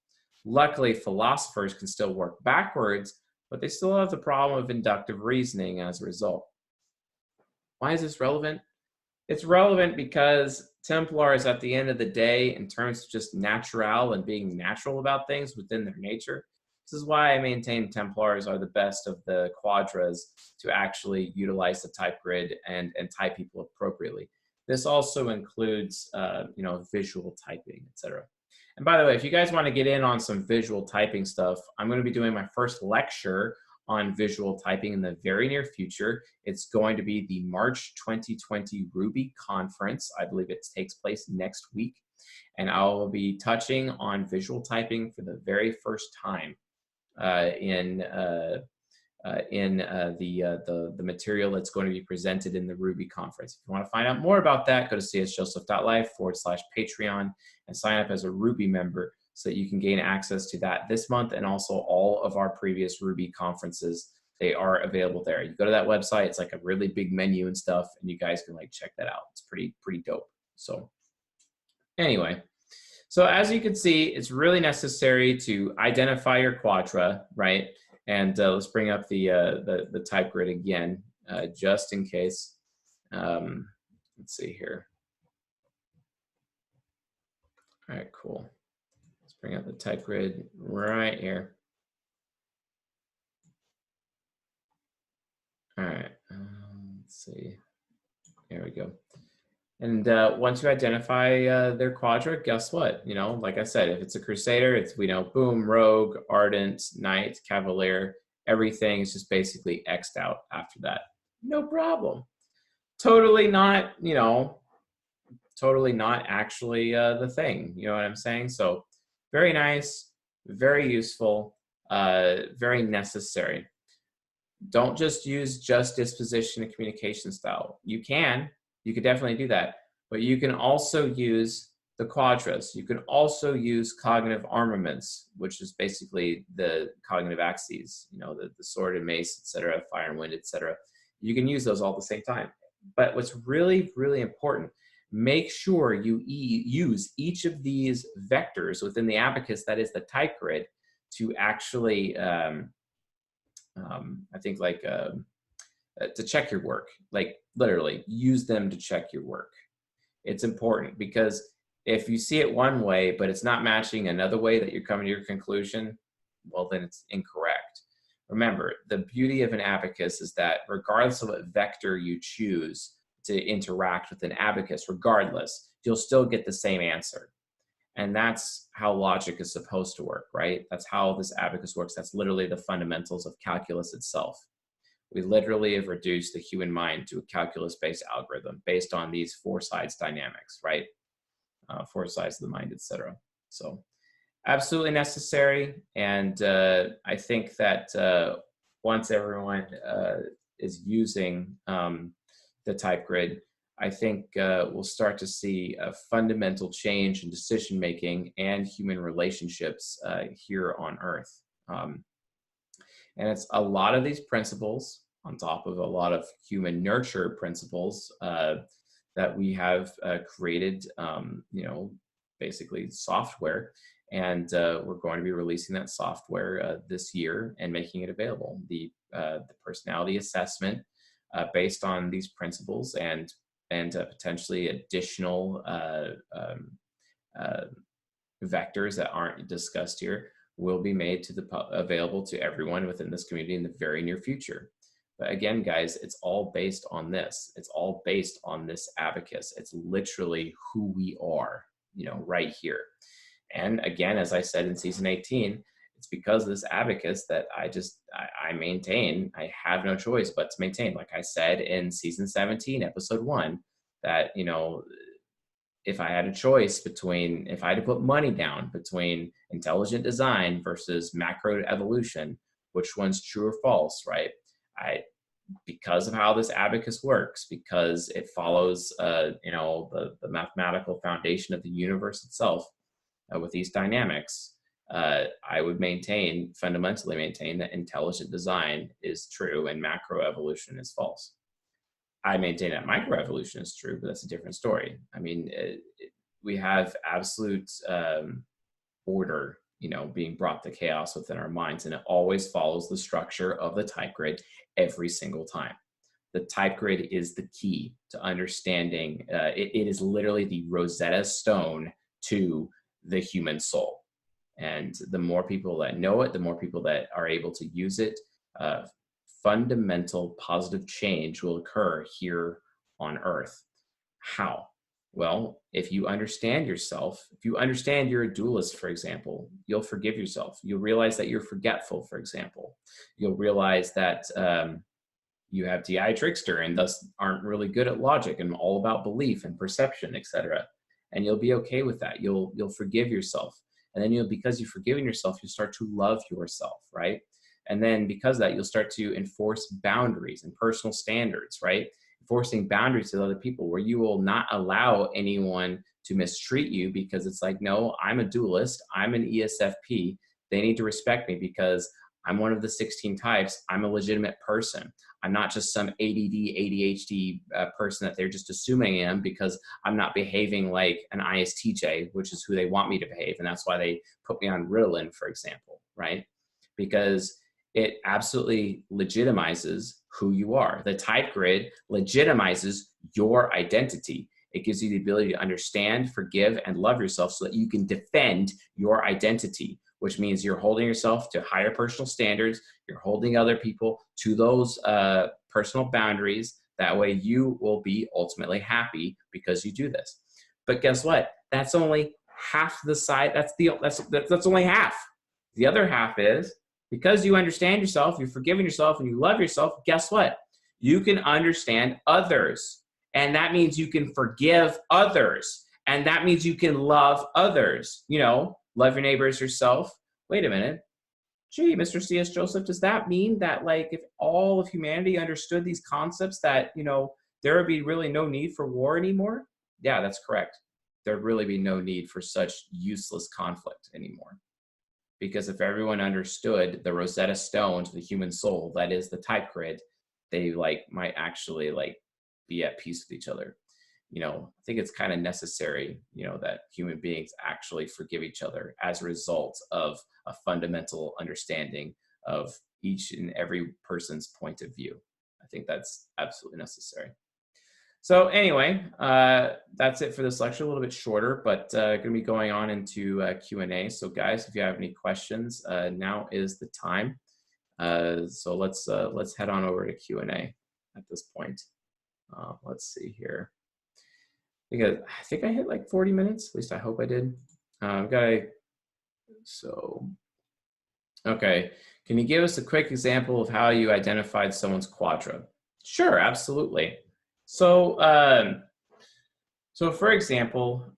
Luckily, philosophers can still work backwards, but they still have the problem of inductive reasoning as a result. Why is this relevant? It's relevant because Templars, at the end of the day, in terms of just natural and being natural about things within their nature, this is why I maintain Templars are the best of the Quadras to actually utilize the type grid and type people appropriately. This also includes, visual typing, etc. And by the way, if you guys want to get in on some visual typing stuff, I'm going to be doing my first lecture on visual typing in the very near future. It's going to be the March 2020 Ruby conference. I believe it takes place next week. And I will be touching on visual typing for the very first time in the material that's going to be presented in the Ruby conference. If you want to find out more about that, go to csjoseph.life/Patreon and sign up as a Ruby member so that you can gain access to that this month, and also all of our previous Ruby conferences. They are available there. You go to that website, it's like a really big menu and stuff, and you guys can check that out. It's pretty dope. So anyway, so as you can see, it's really necessary to identify your quadra, right? And let's bring up the type grid again, just in case. Let's see here. All right, cool. Let's bring up the type grid right here. All right, let's see. There we go. And once you identify their quadra, guess what? Like I said, if it's a Crusader, it's, boom, Rogue, Ardent, Knight, Cavalier, everything is just basically X'd out after that. No problem. Totally not, totally not actually the thing. You know what I'm saying? So very nice, very useful, very necessary. Don't just use just disposition and communication style. You could definitely do that, but you can also use the Quadras. You can also use cognitive armaments, which is basically the cognitive axes, you know, the sword and mace, etc., fire and wind, etc. You can use those all at the same time. But what's really, really important, make sure you use each of these vectors within the abacus, that is the type grid, to actually, I think, like, to check your work. Like, literally, use them to check your work. It's important because if you see it one way, but it's not matching another way that you're coming to your conclusion, well, then it's incorrect. Remember, the beauty of an abacus is that regardless of what vector you choose to interact with an abacus, regardless, you'll still get the same answer. And that's how logic is supposed to work, right? That's how this abacus works. That's literally the fundamentals of calculus itself. We literally have reduced the human mind to a calculus-based algorithm based on these four sides dynamics, right? Four sides of the mind, etc. So absolutely necessary. And I think that once everyone is using the type grid, I think we'll start to see a fundamental change in decision-making and human relationships here on Earth. And it's a lot of these principles on top of a lot of human nurture principles that we have created, you know, basically software. And we're going to be releasing that software this year and making it available. The personality assessment based on these principles and potentially additional vectors that aren't discussed here will be made to available to everyone within this community in the very near future. But again, guys, it's all based on this. It's all based on this abacus. It's literally who we are, you know, right here. And again, as I said in season 18, it's because of this abacus that I maintain. I have no choice but to maintain. Like I said in season 17, episode 1, that, you know, if I had a choice between, if I had to put money down between intelligent design versus macro evolution, which one's true or false, right? Because of how this abacus works, because it follows, you know, the mathematical foundation of the universe itself with these dynamics, I would fundamentally maintain that intelligent design is true and macro evolution is false. I maintain that microevolution is true, but that's a different story. I mean, we have absolute order, you know, being brought to chaos within our minds, and it always follows the structure of the type grid every single time. The type grid is the key to understanding. It is literally the Rosetta Stone to the human soul. And the more people that know it, the more people that are able to use it, fundamental positive change will occur here on Earth. How? Well, if you understand yourself, if you understand you're a dualist, for example, you'll forgive yourself. You'll realize that you're forgetful, for example. You'll realize that you have DI trickster and thus aren't really good at logic and all about belief and perception, etc. And you'll be okay with that. You'll forgive yourself. And then because you've forgiven yourself, you start to love yourself, right? And then because of that, you'll start to enforce boundaries and personal standards, right? Enforcing boundaries with other people where you will not allow anyone to mistreat you because it's like, no, I'm a dualist. I'm an ESFP. They need to respect me because I'm one of the 16 types. I'm a legitimate person. I'm not just some ADD, ADHD person that they're just assuming I am because I'm not behaving like an ISTJ, which is who they want me to behave. And that's why they put me on Ritalin, for example, right? Because it absolutely legitimizes who you are. The type grid legitimizes your identity. It gives you the ability to understand, forgive, and love yourself so that you can defend your identity, which means you're holding yourself to higher personal standards. You're holding other people to those personal boundaries. That way you will be ultimately happy because you do this. But guess what? That's only half the side. That's only half. The other half is, because you understand yourself, you're forgiving yourself, and you love yourself, guess what? You can understand others. And that means you can forgive others. And that means you can love others. You know, love your neighbor as yourself. Wait a minute. Gee, Mr. C.S. Joseph, does that mean that, like, if all of humanity understood these concepts that, you know, there would be really no need for war anymore? Yeah, that's correct. there'd really be no need for such useless conflict anymore. Because if everyone understood the Rosetta Stone to the human soul, that is the type grid, they like might actually like be at peace with each other. I think it's kind of necessary, that human beings actually forgive each other as a result of a fundamental understanding of each and every person's point of view. I think that's absolutely necessary. So anyway, that's it for this lecture. A little bit shorter, but going to be going on into Q&A. So guys, if you have any questions, now is the time. So let's head on over to Q&A at this point. Let's see here. Because I think I hit like 40 minutes. At least I hope I did. Okay. Can you give us a quick example of how you identified someone's quadra? Sure, absolutely. So, for example,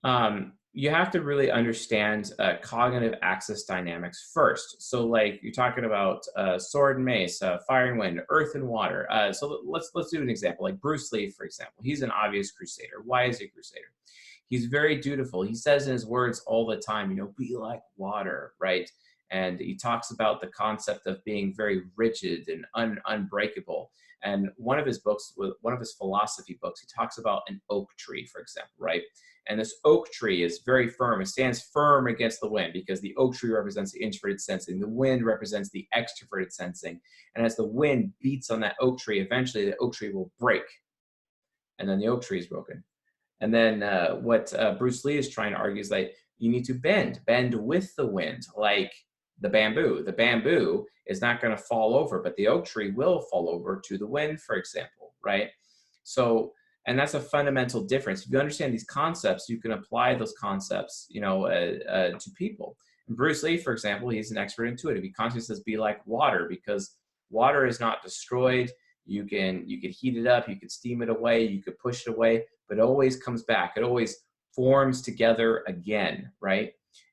you have to really understand cognitive axis dynamics first. So like you're talking about sword and mace, fire and wind, earth and water. So let's do an example, like Bruce Lee, for example. He's an obvious crusader. Why is he a crusader? He's very dutiful. He says in his words all the time, be like water, right? And he talks about the concept of being very rigid and unbreakable. And one of his books, one of his philosophy books, he talks about an oak tree, for example, right? And this oak tree is very firm. It stands firm against the wind because the oak tree represents the introverted sensing. The wind represents the extroverted sensing. And as the wind beats on that oak tree, eventually the oak tree will break. And then the oak tree is broken. And then what Bruce Lee is trying to argue is that you need to bend with the wind, like the bamboo. The bamboo is not going to fall over, but the oak tree will fall over to the wind, for example, right? So, and that's a fundamental difference. If you understand these concepts, you can apply those concepts, to people. And Bruce Lee, for example, he's an expert intuitive. He constantly says, be like water, because water is not destroyed. You can heat it up, you could steam it away, you could push it away, but it always comes back. It always forms together again, right?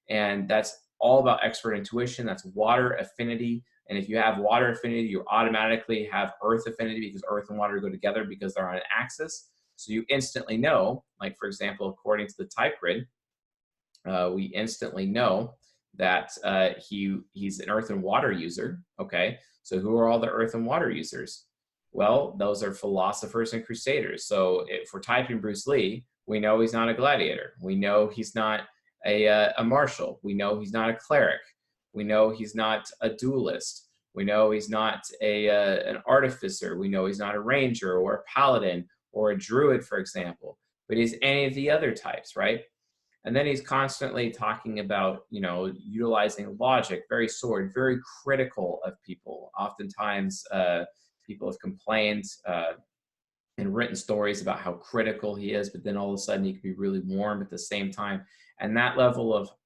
And that's all about expert intuition. That's water affinity. And if you have water affinity, you automatically have earth affinity because earth and water go together because they're on an axis. So you instantly know, like for example, according to the type grid, we instantly know that he's an earth and water user. Okay, so who are all the earth and water users? Well, those are philosophers and crusaders. So if we're typing Bruce Lee, we know he's not a gladiator. We know he's not a marshal. We know he's not a cleric. We know he's not a duelist. We know he's not an artificer. We know he's not a ranger or a paladin or a druid, for example, but he's any of the other types, right? And then he's constantly talking about, utilizing logic, very sword, very critical of people. Oftentimes, people have complained and written stories about how critical he is, but then all of a sudden he can be really warm at the same time. And that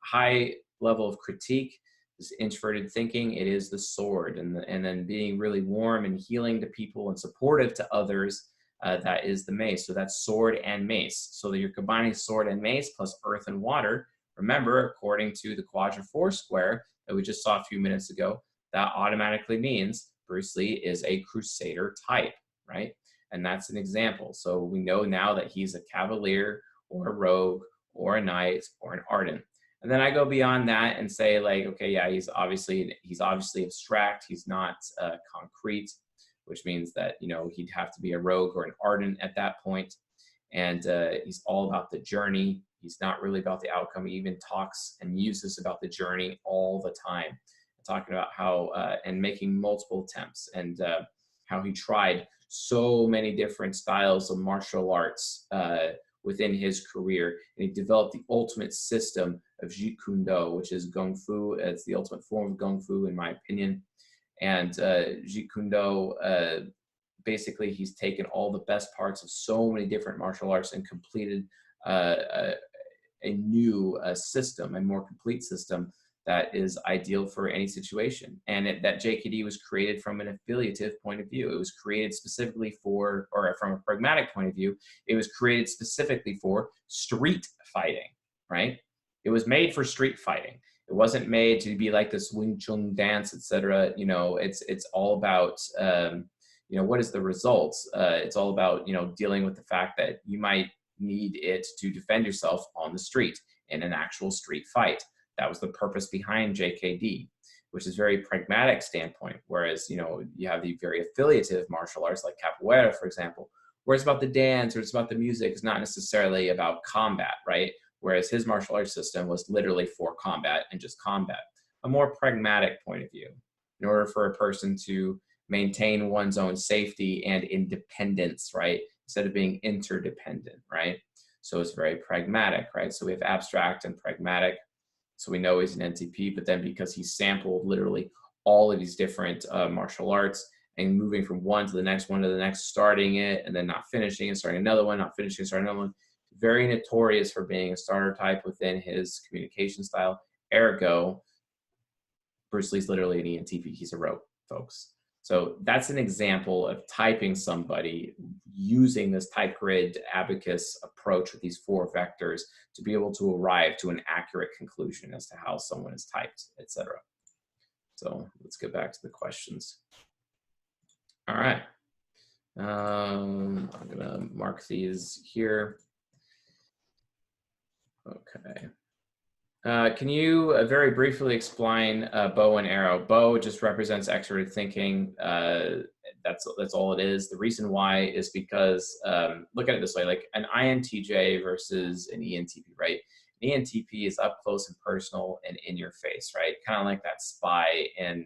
high level of critique, this introverted thinking, it is the sword. And then being really warm and healing to people and supportive to others, that is the mace. So that's sword and mace. So that you're combining sword and mace plus earth and water. Remember, according to the Quadra Foursquare that we just saw a few minutes ago, that automatically means Bruce Lee is a crusader type, right? And that's an example. So we know now that he's a cavalier or a rogue or a knight or an ardent. And then I go beyond that and say, like, okay, yeah, he's obviously abstract. He's not concrete, which means that, he'd have to be a rogue or an ardent at that point. And he's all about the journey. He's not really about the outcome. He even talks and muses about the journey all the time, talking about how, and making multiple attempts, and how he tried so many different styles of martial arts within his career. And he developed the ultimate system of Jeet Kune Do, which is Kung Fu. It's the ultimate form of Kung Fu, in my opinion. And Jeet Kune Do, basically, he's taken all the best parts of so many different martial arts and completed a new system, a more complete system that is ideal for any situation. And that JKD was created from an affiliative point of view. It was created specifically for, or from a pragmatic point of view, it was created specifically for street fighting, right? It was made for street fighting. It wasn't made to be like this Wing Chun dance, etc. It's all about, what is the results? It's all about, dealing with the fact that you might need it to defend yourself on the street in an actual street fight. That was the purpose behind JKD, which is very pragmatic standpoint. Whereas, you know, you have the very affiliative martial arts like capoeira, for example, where it's about the dance or it's about the music. It's not necessarily about combat, right? Whereas his martial arts system was literally for combat and just combat. A more pragmatic point of view. In order for a person to maintain one's own safety and independence, right? Instead of being interdependent, right? So it's very pragmatic, right? So we have abstract and pragmatic. So we know he's an NTP, but then because he sampled literally all of these different martial arts and moving from one to the next one to the next, starting it and then not finishing and starting another one, not finishing, starting another one, very notorious for being a starter type within his communication style. Ergo, Bruce Lee's literally an ENTP. He's a rope, folks. So that's an example of typing somebody using this type grid abacus approach with these 4 vectors to be able to arrive to an accurate conclusion as to how someone is typed, etc. So let's get back to the questions. All right. I'm gonna mark these here. Okay. Can you very briefly explain bow and arrow? Bow just represents extroverted thinking. That's all it is. The reason why is because look at it this way: like an INTJ versus an ENTP, right? An ENTP is up close and personal and in your face, right? Kind of like that spy in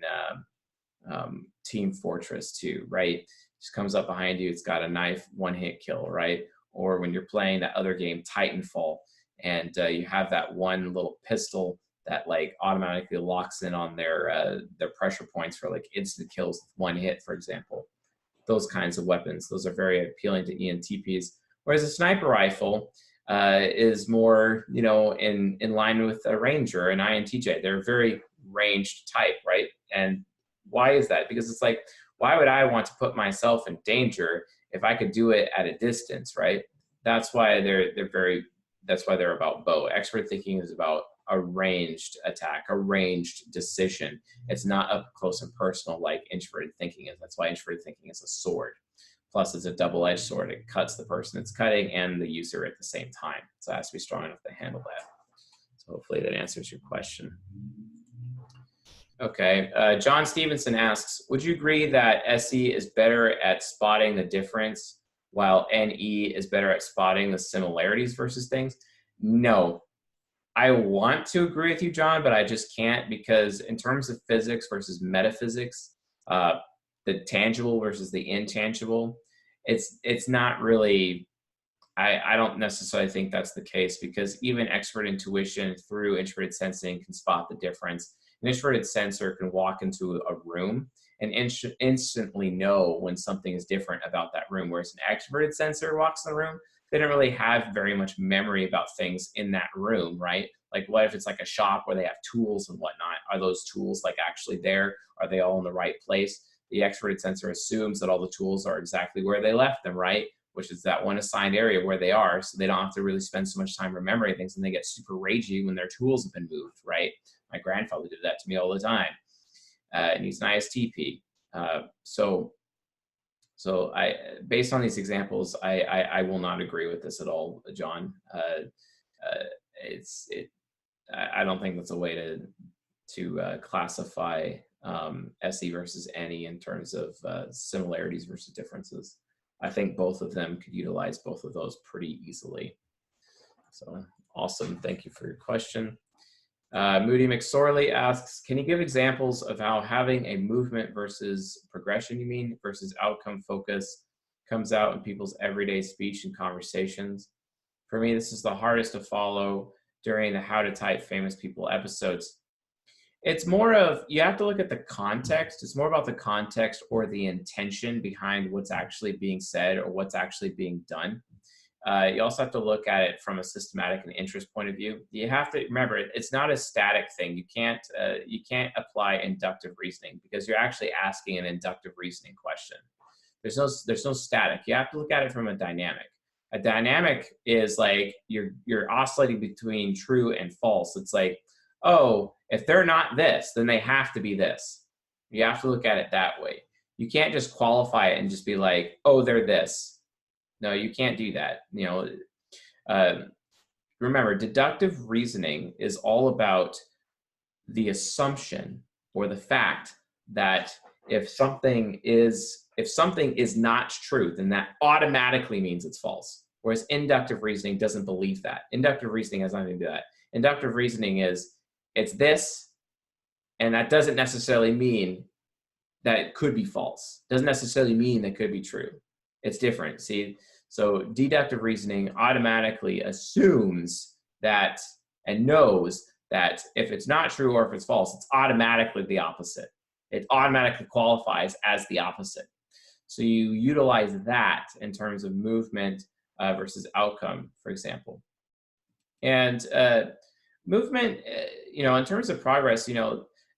Team Fortress 2, right? Just comes up behind you. It's got a knife, one-hit kill, right? Or when you're playing that other game, Titanfall, and you have that one little pistol that like automatically locks in on their pressure points for like instant kills with one hit, for example. Those kinds of weapons, those are very appealing to ENTPs. Whereas a sniper rifle is more, you know, in line with a ranger, an INTJ. They're a very ranged type, right? And why is that? Because it's like, why would I want to put myself in danger if I could do it at a distance, right? That's why that's why they're about bow. Expert thinking is about a ranged attack, a ranged decision. It's not up close and personal like introverted thinking is. That's why introverted thinking is a sword. Plus, it's a double-edged sword. It cuts the person it's cutting and the user at the same time. So it has to be strong enough to handle that. So hopefully that answers your question. Okay, John Stevenson asks, would you agree that SE is better at spotting the difference while NE is better at spotting the similarities versus things? No. I want to agree with you, John, but I just can't, because in terms of physics versus metaphysics, the tangible versus the intangible, it's not really, I don't necessarily think that's the case, because even expert intuition through introverted sensing can spot the difference. An introverted sensor can walk into a room and instantly know when something is different about that room, whereas an extroverted sensor walks in the room, they don't really have very much memory about things in that room, right? Like what if it's like a shop where they have tools and whatnot? Are those tools like actually there? Are they all in the right place? The extroverted sensor assumes that all the tools are exactly where they left them, right? Which is that one assigned area where they are, so they don't have to really spend so much time remembering things, and they get super ragey when their tools have been moved, right? My grandfather did that to me all the time, and he's an ISTP. So I, based on these examples, I will not agree with this at all, John. I don't think that's a way to classify SE versus NE in terms of similarities versus differences. I think both of them could utilize both of those pretty easily. So awesome, thank you for your question. Moody McSorley asks, can you give examples of how having a movement versus progression, you mean, versus outcome focus comes out in people's everyday speech and conversations? For me, this is the hardest to follow during the How to Type Famous People episodes. It's more of, you have to look at the context. It's more about the context or the intention behind what's actually being said or what's actually being done. You also have to look at it from a systematic and interest point of view. You have to remember, it's not a static thing. You can't apply inductive reasoning because you're actually asking an inductive reasoning question. There's no static. You have to look at it from a dynamic. A dynamic is like you're oscillating between true and false. It's like, oh, if they're not this, then they have to be this. You have to look at it that way. You can't just qualify it and just be like, oh, they're this. No, you can't do that. You know, Remember, deductive reasoning is all about the assumption or the fact that if something is not true, then that automatically means it's false. Whereas inductive reasoning doesn't believe that. Inductive reasoning has nothing to do with that. Inductive reasoning is it's this, and that doesn't necessarily mean that it could be false. Doesn't necessarily mean that it could be true. It's different. See, so deductive reasoning automatically assumes that and knows that if it's not true or if it's false, it's automatically the opposite. It automatically qualifies as the opposite. So you utilize that in terms of movement versus outcome, for example. And movement, in terms of progress,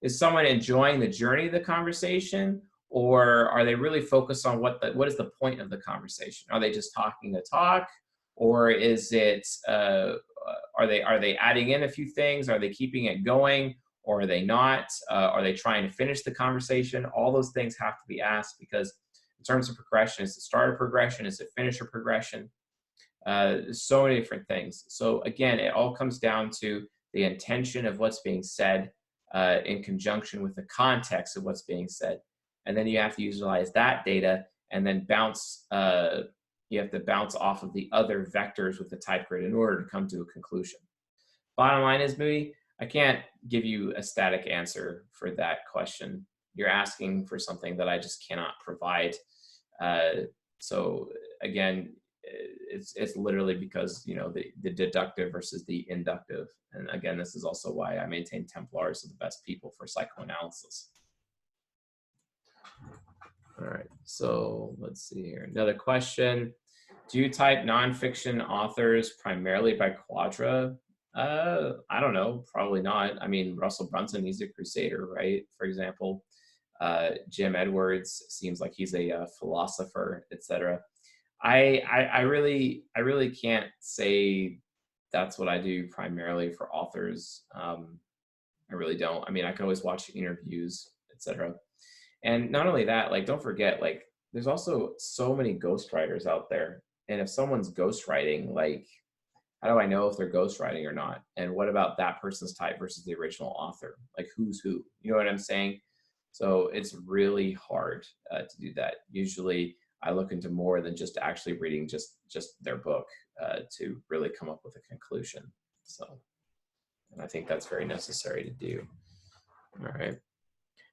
is someone enjoying the journey of the conversation, or are they really focused on what is the point of the conversation? Are they just talking the talk, or is it are they adding in a few things? Are they keeping it going, or are they not? Are they trying to finish the conversation? All those things have to be asked, because in terms of progression, is it start a progression? Is it finish a progression? So many different things. So again, it all comes down to the intention of what's being said in conjunction with the context of what's being said. And then you have to utilize that data and then you have to bounce off of the other vectors with the type grid in order to come to a conclusion. Bottom line is, Moody, I can't give you a static answer for that question. You're asking for something that I just cannot provide. So again, it's literally because the deductive versus the inductive. And again, this is also why I maintain Templars are the best people for psychoanalysis. All right, so let's see here. Another question. Do you type nonfiction authors primarily by Quadra? I don't know, probably not. I mean, Russell Brunson, he's a crusader, right? For example, Jim Edwards seems like he's a philosopher, etc. I really can't say that's what I do primarily for authors. I really don't. I mean, I can always watch interviews, etc. And not only that, like, don't forget, like, there's also so many ghostwriters out there. And if someone's ghostwriting, like, how do I know if they're ghostwriting or not? And what about that person's type versus the original author? Like, who's who? You know what I'm saying? So it's really hard to do that. Usually I look into more than just actually reading just their book to really come up with a conclusion. So, and I think that's very necessary to do. All right.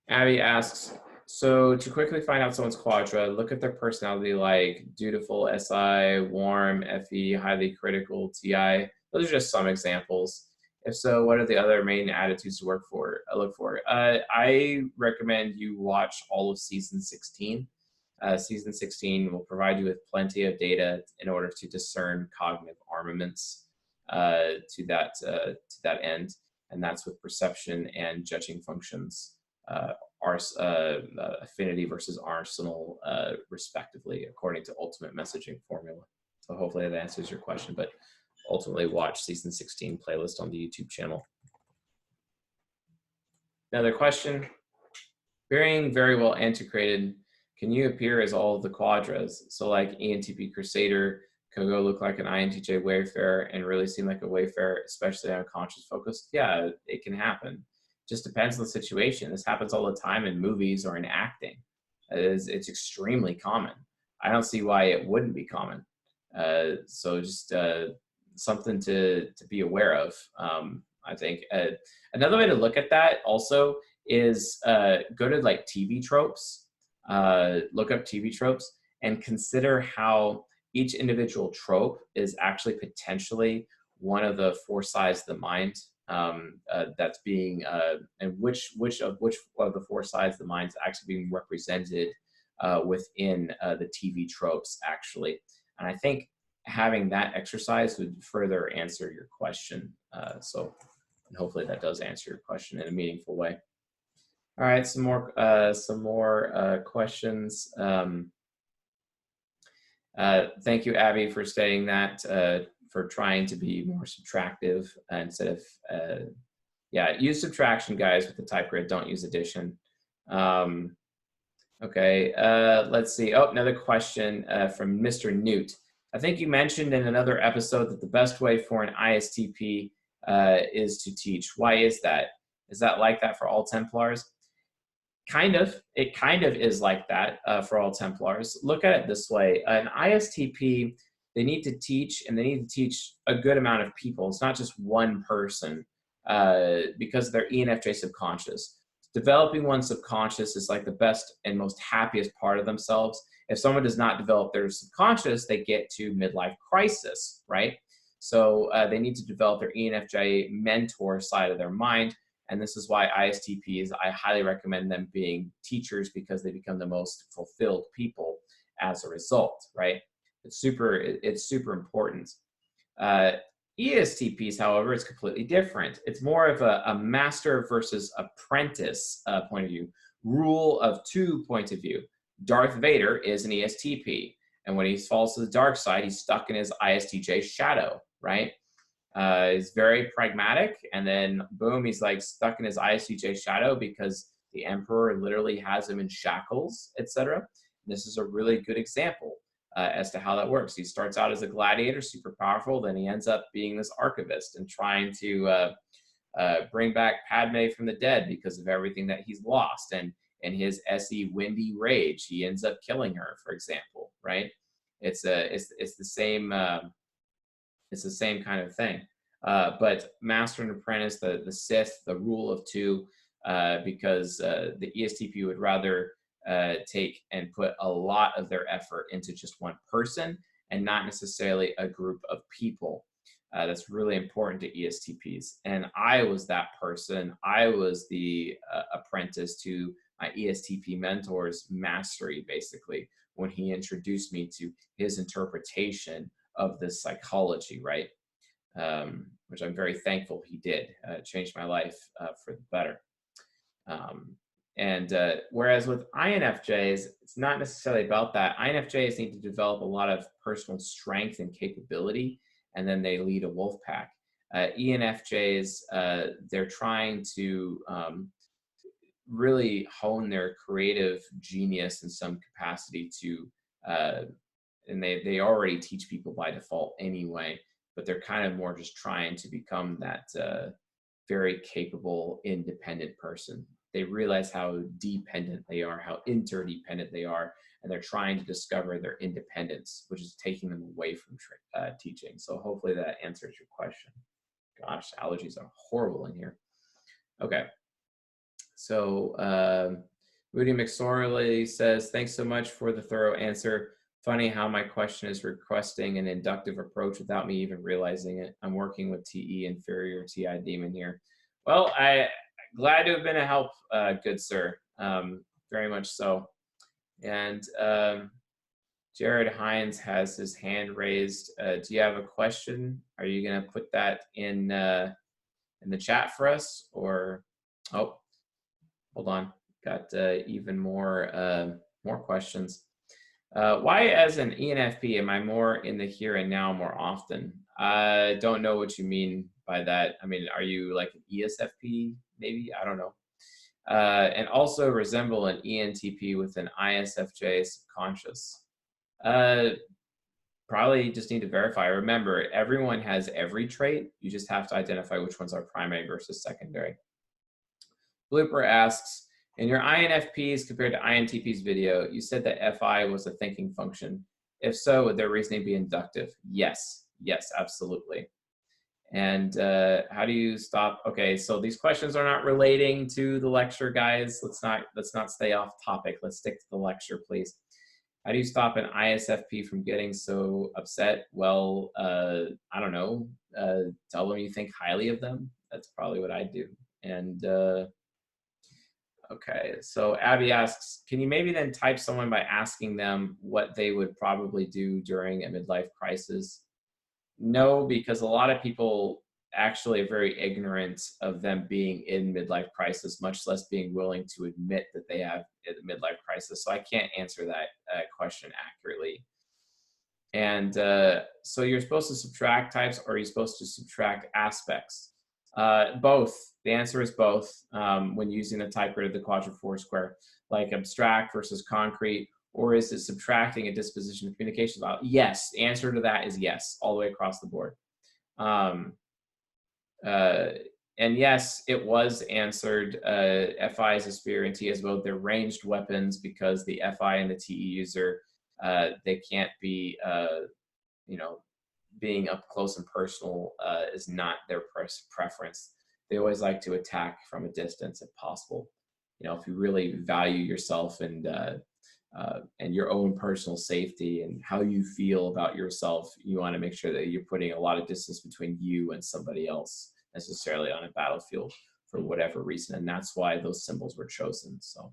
Abby asks, so to quickly find out someone's quadra, look at their personality, like dutiful, SI, warm, FE, highly critical, TI. Those are just some examples. If so, what are the other main attitudes to look for? I recommend you watch all of season 16. Season 16 will provide you with plenty of data in order to discern cognitive armaments to that end, and that's with perception and judging functions. Affinity versus arsenal, respectively, according to Ultimate Messaging Formula. So hopefully that answers your question, but ultimately watch season 16 playlist on the YouTube channel. Another question. Being very well integrated, can you appear as all of the quadras? So like ENTP Crusader can go look like an INTJ Wayfarer and really seem like a Wayfarer, especially on conscious focus. Yeah, it can happen. Just depends on the situation. This happens all the time in movies or in acting. It's extremely common. I don't see why it wouldn't be common. So just something to be aware of. I think another way to look at that also is go to like TV tropes, look up TV tropes, and consider how each individual trope is actually potentially one of the four sides of the mind. That's being and which of the four sides of the mind is actually being represented within the TV tropes, actually. And I think having that exercise would further answer your question. So and hopefully that does answer your question in a meaningful way. All right, some more questions. Thank you, Abby, for stating that. For trying to be more subtractive instead of, yeah, use subtraction, guys, with the type grid. Don't use addition. Okay, let's see. Oh, another question from Mr. Newt. I think you mentioned in another episode that the best way for an ISTP is to teach. Why is that? Is that like that for all Templars? Kind of. It kind of is like that for all Templars. Look at it this way. An ISTP, they need to teach, and they need to teach a good amount of people. It's not just one person because they're ENFJ subconscious. Developing one's subconscious is like the best and most happiest part of themselves. If someone does not develop their subconscious, they get to midlife crisis, right? So they need to develop their ENFJ mentor side of their mind. And this is why ISTPs, I highly recommend them being teachers because they become the most fulfilled people as a result, right? It's super important. ESTPs, however, is completely different. It's more of a master versus apprentice point of view, rule of two point of view. Darth Vader is an ESTP, and when he falls to the dark side, he's stuck in his ISTJ shadow, right? He's very pragmatic, and then boom, he's like stuck in his ISTJ shadow because the emperor literally has him in shackles, etc. This is a really good example as to how that works. He starts out as a gladiator, super powerful, then he ends up being this archivist and trying to bring back Padme from the dead because of everything that he's lost. And in his SE windy rage, he ends up killing her, for example, right? It's the same kind of thing. But Master and Apprentice, the Sith, the rule of two, because the ESTP would rather take and put a lot of their effort into just one person and not necessarily a group of people. That's really important to ESTPs. And I was that person. I was the apprentice to my ESTP mentor's mastery, basically, when he introduced me to his interpretation of this psychology, right? Which I'm very thankful he did. Changed my life for the better. Whereas with INFJs, it's not necessarily about that. INFJs need to develop a lot of personal strength and capability, and then they lead a wolf pack. ENFJs, they're trying to really hone their creative genius in some capacity to, and they already teach people by default anyway, but they're kind of more just trying to become that very capable, independent person. They realize how dependent they are, how interdependent they are, and they're trying to discover their independence, which is taking them away from teaching. So hopefully that answers your question. Gosh, allergies are horrible in here. Okay. So Moody McSorley says, thanks so much for the thorough answer. Funny how my question is requesting an inductive approach without me even realizing it. I'm working with TE inferior TI demon here. Well, I'm glad to have been a help, good sir. Very much so. And Jared Hines has his hand raised. Do you have a question? Are you going to put that in the chat for us? Or, oh, hold on. Got even more questions. Why, as an ENFP, am I more in the here and now more often? I don't know what you mean by that. I mean, are you like an ESFP? Maybe, I don't know. And also resemble an ENTP with an ISFJ subconscious. Probably just need to verify. Remember, everyone has every trait. You just have to identify which ones are primary versus secondary. Blooper asks, in your INFPs compared to INTPs video, you said that FI was a thinking function. If so, would their reasoning be inductive? Yes, yes, absolutely. And how do you stop? Okay, so these questions are not relating to the lecture, guys. Let's not stay off topic. Let's stick to the lecture, please. How do you stop an ISFP from getting so upset? Well, I don't know. Tell them you think highly of them. That's probably what I do. And okay, so Abby asks, can you maybe then type someone by asking them what they would probably do during a midlife crisis? No, because a lot of people actually are very ignorant of them being in midlife crisis, much less being willing to admit that they have a midlife crisis. So I can't answer that question accurately. And so you're supposed to subtract types, or are you supposed to subtract aspects? Both. The answer is both when using the type grid of the Quadra Foursquare, like abstract versus concrete, or is it subtracting a disposition of communication style? Yes. The answer to that is yes, all the way across the board. Um, uh, and yes, it was answered. FI is a superior and T is both. They're ranged weapons because the FI and the TE user, they can't be, you know, being up close and personal is not their preference. They always like to attack from a distance if possible. You know, if you really value yourself and your own personal safety and how you feel about yourself, you want to make sure that you're putting a lot of distance between you and somebody else necessarily on a battlefield for whatever reason. And that's why those symbols were chosen. So,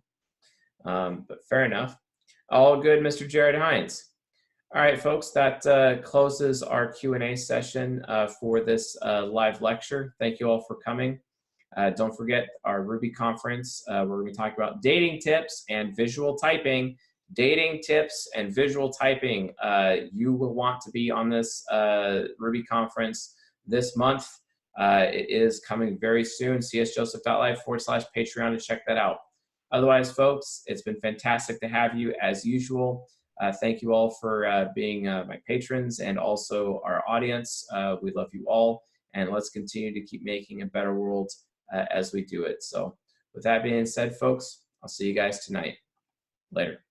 but fair enough. All good, Mr. Jared Hines. All right, folks, that closes our Q&A session for this live lecture. Thank you all for coming. Don't forget our Ruby conference. We're going to be talking about dating tips and visual typing. Dating tips and visual typing. You will want to be on this Ruby conference this month. It is coming very soon. csjoseph.live/Patreon to check that out. Otherwise, folks, it's been fantastic to have you as usual. Thank you all for being my patrons and also our audience. We love you all, and let's continue to keep making a better world as we do it. So with that being said, folks, I'll see you guys tonight. Later.